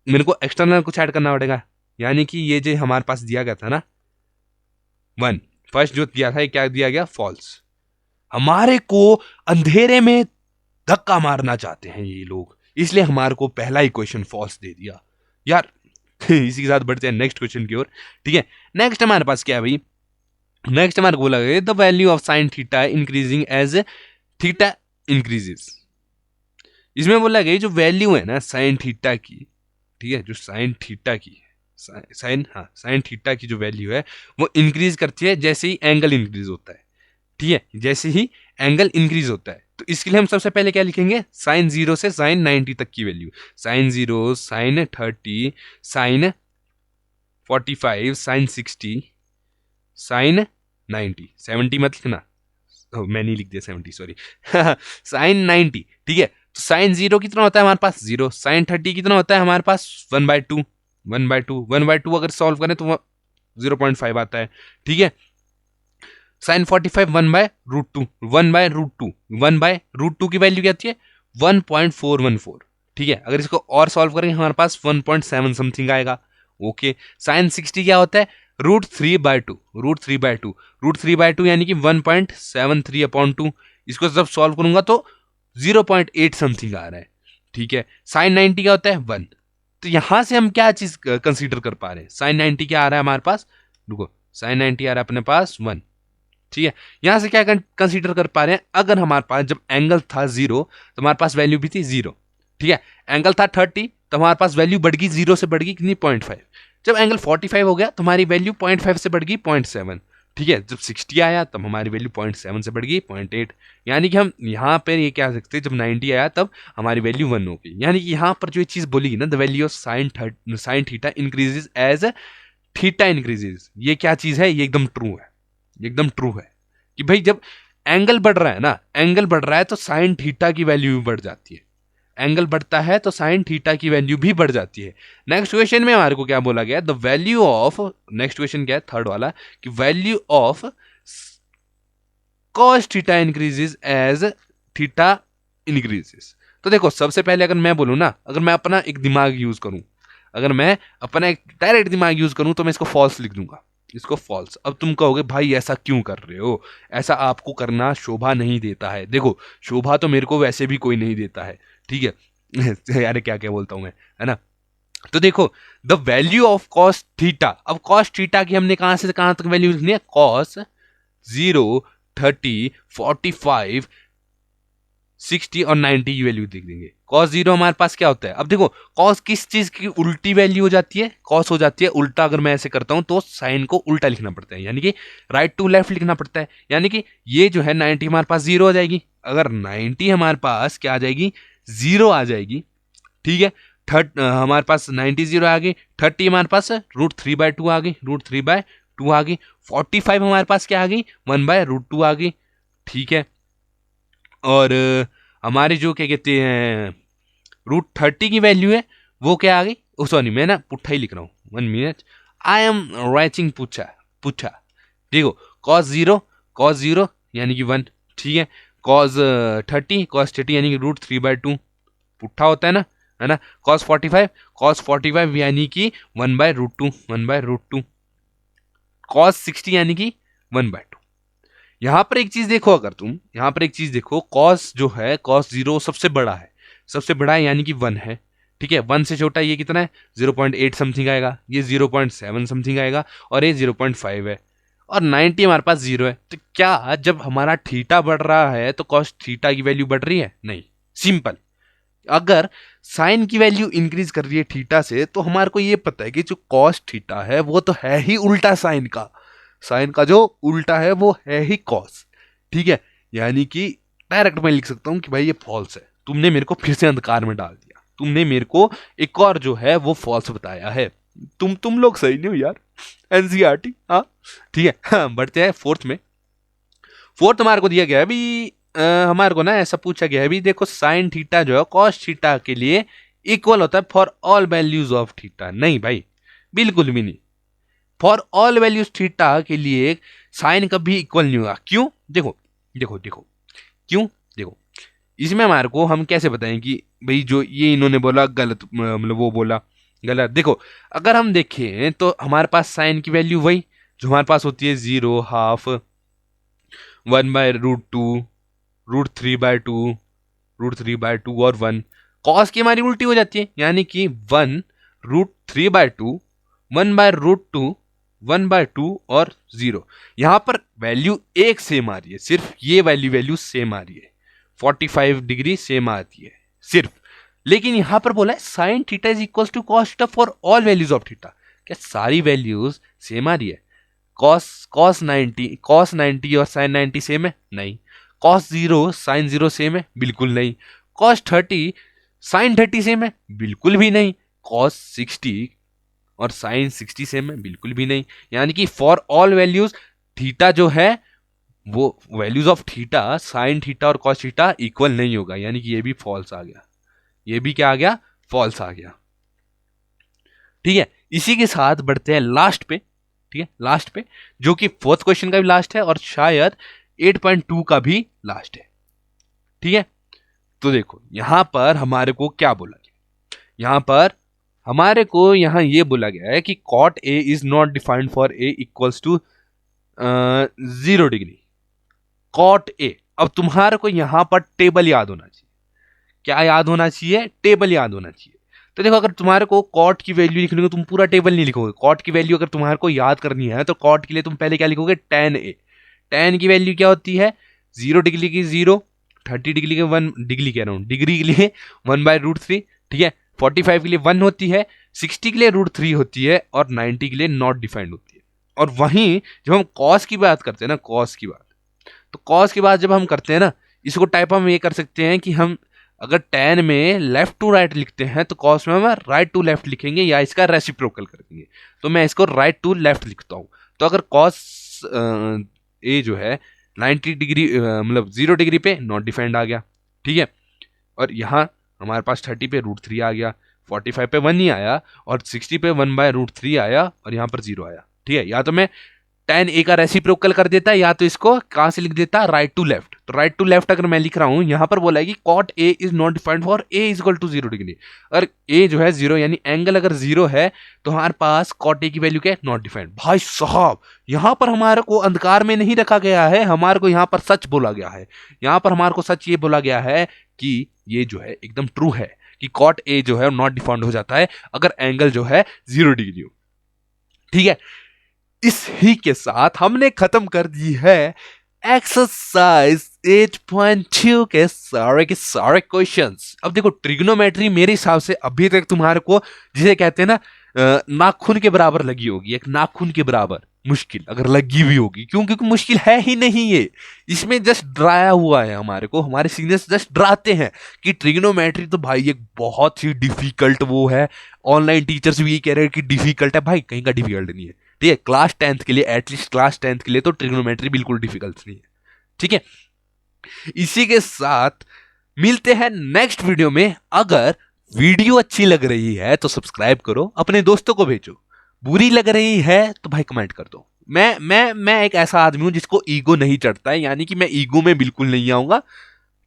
मेरे को एक्सटर्नल कुछ ऐड करना पड़ेगा, यानी कि ये जो हमारे पास दिया गया था ना 1, फर्स्ट जो दिया था, क्या दिया गया? फॉल्स। हमारे को अंधेरे में धक्का मारना चाहते हैं ये लोग, इसलिए हमारे को पहला ही क्वेश्चन फॉल्स दे दिया यार इसी के साथ बढ़ते हैं नेक्स्ट क्वेश्चन की ओर। ठीक है, नेक्स्ट हमारे पास क्या है भाई? नेक्स्ट हमारे को बोला गया the value of sine theta increasing as theta increases. इसमें बोला गया जो वैल्यू है ना साइन थीटा की, ठीक है, जो साइन थीटा की साइन थीटा की जो वैल्यू है वो इंक्रीज करती है जैसे ही एंगल इंक्रीज होता है। ठीक है, जैसे ही एंगल इंक्रीज होता है, तो इसके लिए हम सबसे पहले क्या लिखेंगे? साइन 0 से साइन 90 तक की वैल्यू, sine 0, sine 30, sine 45, sine 60, sine 90, 70 मत लिखना, मैंने लिख दिया 70, सॉरी साइन 90। ठीक है, तो साइन 0 कितना होता है हमारे पास? 0। साइन 30 कितना होता है हमारे पास? 1/2 अगर सॉल्व करें तो 0.5 आता है। ठीक है, साइन 45 1/√2 की वैल्यू क्या आती है? 1.414। ठीक है, अगर इसको और सॉल्व करेंगे हमारे पास 1.7 समथिंग आएगा। ओके, साइन 60 क्या होता है? √3/2 यानी कि 1.73/2। इसको जब सॉल्व करूंगा तो 0.8 समथिंग आ रहा है। ठीक है, साइन 90 क्या होता है? 1। तो यहां से हम क्या चीज कंसीडर कर पा रहे हैं? साइन 90 क्या आ रहा है हमारे पास? रुको, साइन 90 आ रहा है अपने पास 1। ठीक है, यहां से क्या कंसीडर कर पा रहे हैं? अगर हमारे पास जब एंगल था 0 तो हमारे पास वैल्यू भी थी 0। ठीक है, एंगल था 30 तो हमारे पास वैल्यू बढ़ गई, 0 से बढ़ गई कितनी? 0.5। जब एंगल 45 हो गया तो हमारी वैल्यू 0.5 से बढ़ गई 0.7। ठीक है, जब 60 आया तब हमारी वैल्यू 0.7 से बढ़ गई 0.8। यानी कि हम यहाँ पर ये कह सकते हैं जब 90 आया तब हमारी वैल्यू 1 हो गई। यानी कि यहाँ पर जो चीज बोली ना, the value of sine theta increases as theta increases, ये क्या चीज है? ये एकदम ट्रू है कि भाई जब एंगल बढ़ रहा है ना, एंगल बढ़ रहा है तो साइन थीटा की वैल्यू भी बढ़ जाती है, एंगल बढ़ता है तो साइन थीटा की वैल्यू भी बढ़ जाती है। नेक्स्ट क्वेश्चन में हमारे को क्या बोला गया? The value of, next question क्या है? थर्ड वाला, कि value of cos theta increases as theta increases. तो देखो सबसे पहले अगर मैं बोलूं ना, अगर मैं अपना एक दिमाग यूज करूं, अगर मैं अपना एक डायरेक्ट दिमाग यूज करूं तो मैं इसको फॉल्स लिख दूंगा, इसको फॉल्स। अब तुम कहोगे भाई ऐसा क्यों कर रहे हो, ऐसा आपको करना शोभा नहीं देता है। देखो शोभा तो मेरे को वैसे भी कोई नहीं देता है, ठीक है यार क्या क्या बोलता हूं मैं, है ना। तो देखो the value of cos theta, अब कॉस थीटा की हमने कहां से कहां तक वैल्यू लिखनी है, कॉस 0, 30, 45, 60 और 90 की वैल्यू देख देंगे। कॉस 0 हमारे पास क्या होता है, अब देखो कॉस किस चीज की उल्टी वैल्यू हो जाती है, कॉस हो जाती है उल्टा। अगर मैं ऐसे करता हूं तो साइन को उल्टा लिखना पड़ता है, यानी कि राइट टू लेफ्ट लिखना पड़ता है। यानी कि ये जो है 90 हमारे पास 0 हो जाएगी। अगर 90 हमारे पास क्या आ जाएगी, 0 आ जाएगी, ठीक है। हमारे पास 90 0 आ गई, 30 हमारे पास √3/2 आ गई, √3/2 आ गई, 45 हमारे पास क्या आ गई, 1/√2 आ गई, ठीक है। और हमारे जो क्या कहते हैं √30 की वैल्यू है वो क्या आ गई, ओ सॉरी मैं ना पुट्ठा ही लिख रहा हूँ, 1 मिनट, आई एम राइटिंग पुट्ठा पुट्ठा। देखो कॉस 0 यानी कि 1, ठीक है। कॉस 30 यानी कि √3/2 पुट्ठा होता है ना। कॉस 45 यानी कि 1/√2 कॉस 60 यानी कि 1/2। यहां पर एक चीज देखो, अगर तुम यहां पर एक चीज देखो, कॉस जो है कॉस 0 सबसे बड़ा है, सबसे बड़ा है यानी कि 1 है, ठीक है। 1 से छोटा ये कितना है, 0.8 समथिंग आएगा, ये 0.7 समथिंग आएगा, और ये 0.5 है, और 90 हमारे पास 0 है। तो क्या जब हमारा थीटा बढ़ रहा है तो कॉस थीटा की वैल्यू बढ़ रही है, नहीं, सिंपल। अगर साइन की वैल्यू इंक्रीज कर रही है थीटा से तो हमारे को ये पता है कि जो कॉस थीटा है वो तो है ही उल्टा साइन का, साइन का जो उल्टा है वो है ही कॉस, ठीक है। यानी कि डायरेक्ट मैं लिख सकता हूं कि भाई ये फॉल्स है, तुमने मेरे को फिर से अंधकार में डाल दिया, तुमने मेरे को एक और जो है वो फॉल्स बताया है। तुम लोग सही नहीं हो यार, एनसीईआरटी। हाँ ठीक है, हाँ, बढ़ते हैं फोर्थ में। फोर्थ हमारे को दिया गया है अभी, हमारे को ना ऐसा पूछा गया है अभी, देखो साइन थीटा जो है कॉस थीटा के लिए इक्वल होता है for all values of theta. नहीं भाई, बिल्कुल भी नहीं। फॉर ऑल वैल्यूज थीटा के लिए साइन कभी इक्वल नहीं होगा। क्यों, देखो देखो देखो क्यों, देखो इसमें हमारे को हम कैसे बताएं कि भाई जो ये इन्होंने बोला गलत, मतलब वो बोला गलत। देखो अगर हम देखें तो हमारे पास साइन की वैल्यू वही जो हमारे पास होती है, 0, हाफ, 1/√2, √3/2, √3/2 और 1। कॉस की हमारी उल्टी हो जाती है, यानी कि 1√3/2, 1/√2, 1/2 और 0। यहां पर वैल्यू एक सेम आ रही है, सिर्फ ये वैल्यू सेम आ रही है, 45 डिग्री सेम आती है सिर्फ। लेकिन यहां पर बोला है sine theta is equal to cos theta for all values of theta. क्या सारी वैल्यूज सेम आ रही है? कॉस 90 और साइन 90 सेम है? नहीं। कॉस 0 साइन 0 सेम है? बिल्कुल नहीं। कॉस 30 साइन 30 सेम है? बिल्कुल भी नहीं। कॉस 60 और साइन 60 सेम है? बिल्कुल भी नहीं। यानी कि फॉर ऑल वैल्यूज थीटा जो है वो values of theta, sine theta और कॉस थीटा इक्वल नहीं होगा, यानी कि ये भी फॉल्स आ गया, ये भी क्या आ गया, फॉल्स आ गया, ठीक है। इसी के साथ बढ़ते हैं लास्ट पे, ठीक है, लास्ट पे, जो कि फोर्थ क्वेश्चन का भी लास्ट है और शायद 8.2 का भी लास्ट है, ठीक है। तो देखो यहां पर हमारे को क्या बोला गया, यहां पर हमारे को यहां ये बोला गया है कि cot A is not defined for A equals to 0 degree. Cot A, अब तुम्हारे को यहां पर टेबल याद होना चाहिए। क्या याद होना चाहिए? टेबल याद होना चाहिए। तो देखो अगर तुम्हारे को कॉट की वैल्यू लिखनी हो तुम पूरा टेबल नहीं लिखोगे। कॉट की वैल्यू अगर तुम्हारे को याद करनी है तो कॉट के लिए तुम पहले क्या लिखोगे, tan ए। tan की वैल्यू क्या होती है, 0 डिग्री की 0, 30 डिग्री के 1 डिग्री कह रहा हूँ, डिग्री के लिए 1/√3, ठीक है। 45 के लिए 1 होती है, 60 के लिए √3 होती है और 90 के लिए नॉट डिफाइंड होती है। और वहीं जब हम कॉस की बात करते हैं ना, कॉस की बात, तो कॉस की बात जब हम करते हैं ना, इसको टाइप हम ये कर सकते हैं कि हम अगर tan में लेफ्ट टू राइट लिखते हैं तो कॉस में हम राइट टू लेफ्ट लिखेंगे या इसका रेसिप्रोकल करेंगे। तो मैं इसको राइट टू लेफ्ट लिखता हूं। तो अगर कॉस ए जो है 90 डिग्री मतलब 0 डिग्री पे नॉट डिफाइंड आ गया, ठीक है। और यहाँ हमारे पास 30 पे √3 आ गया, 45 पे 1 ही आया और 60 पे 1/√3 आया और यहाँ पर 0 आया, ठीक है। या तो मैं tan a का रेसिप्रोकल कर देता है, या तो इसको कहां से लिख देता है, राइट टू लेफ्ट। तो राइट टू लेफ्ट अगर मैं लिख रहा हूं, यहां पर बोला है कि cot a is not defined for a is equal to 0 degree. अगर a जो है 0 यानी एंगल अगर 0 है तो हमारे पास cot a की वैल्यू क्या है, नॉट डिफाइंड। भाई साहब यहां पर हमारे को अंधकार में नहीं रखा गया है, हमारे को यहां पर सच बोला गया है। यहां पर हमारे को सच ये बोला गया है कि ये जो है एकदम ट्रू है कि cot a जो है नॉट डिफाइंड हो जाता है अगर एंगल जो है 0 डिग्री हो। ठीक है, इस ही के साथ हमने खत्म कर दी है एक्सरसाइज 8.2 के सारे क्वेश्चंस। अब देखो ट्रिग्नोमेट्री मेरे हिसाब से अभी तक तुम्हारे को जिसे कहते हैं ना नाखून के बराबर लगी होगी, एक नाखून के बराबर मुश्किल अगर लगी भी होगी, क्यों? क्योंकि मुश्किल है ही नहीं ये, इसमें जस्ट डराया हुआ है हमारे को, हमारे सीनियर्स जस्ट डराते हैं कि ट्रिग्नोमेट्री तो भाई एक बहुत ही डिफिकल्ट वो है। ऑनलाइन टीचर्स भी ये कह रहे हैं कि डिफिकल्ट है, भाई कहीं का डिफिकल्ट नहीं है। ठीक है, क्लास 10th के लिए, एटलीस्ट क्लास 10th के लिए तो ट्रिग्नोमेट्री बिल्कुल डिफिकल्ट नहीं है। ठीक है, इसी के साथ मिलते हैं नेक्स्ट वीडियो में। अगर वीडियो अच्छी लग रही है तो सब्सक्राइब करो, अपने दोस्तों को भेजो, बुरी लग रही है तो भाई कमेंट कर दो। मैं एक ऐसा आदमी हूं जिसको ईगो नहीं चढ़ता है, यानी कि मैं ईगो में बिल्कुल नहीं आऊंगा।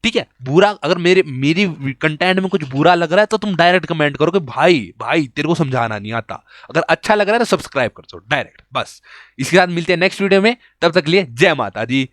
ठीक है, बुरा अगर मेरी कंटेंट में कुछ बुरा लग रहा है तो तुम डायरेक्ट कमेंट करो कि भाई भाई तेरे को समझाना नहीं आता। अगर अच्छा लग रहा है तो सब्सक्राइब कर दो डायरेक्ट, बस। इसके साथ मिलते हैं नेक्स्ट वीडियो में, तब तक के लिए जय माता दी।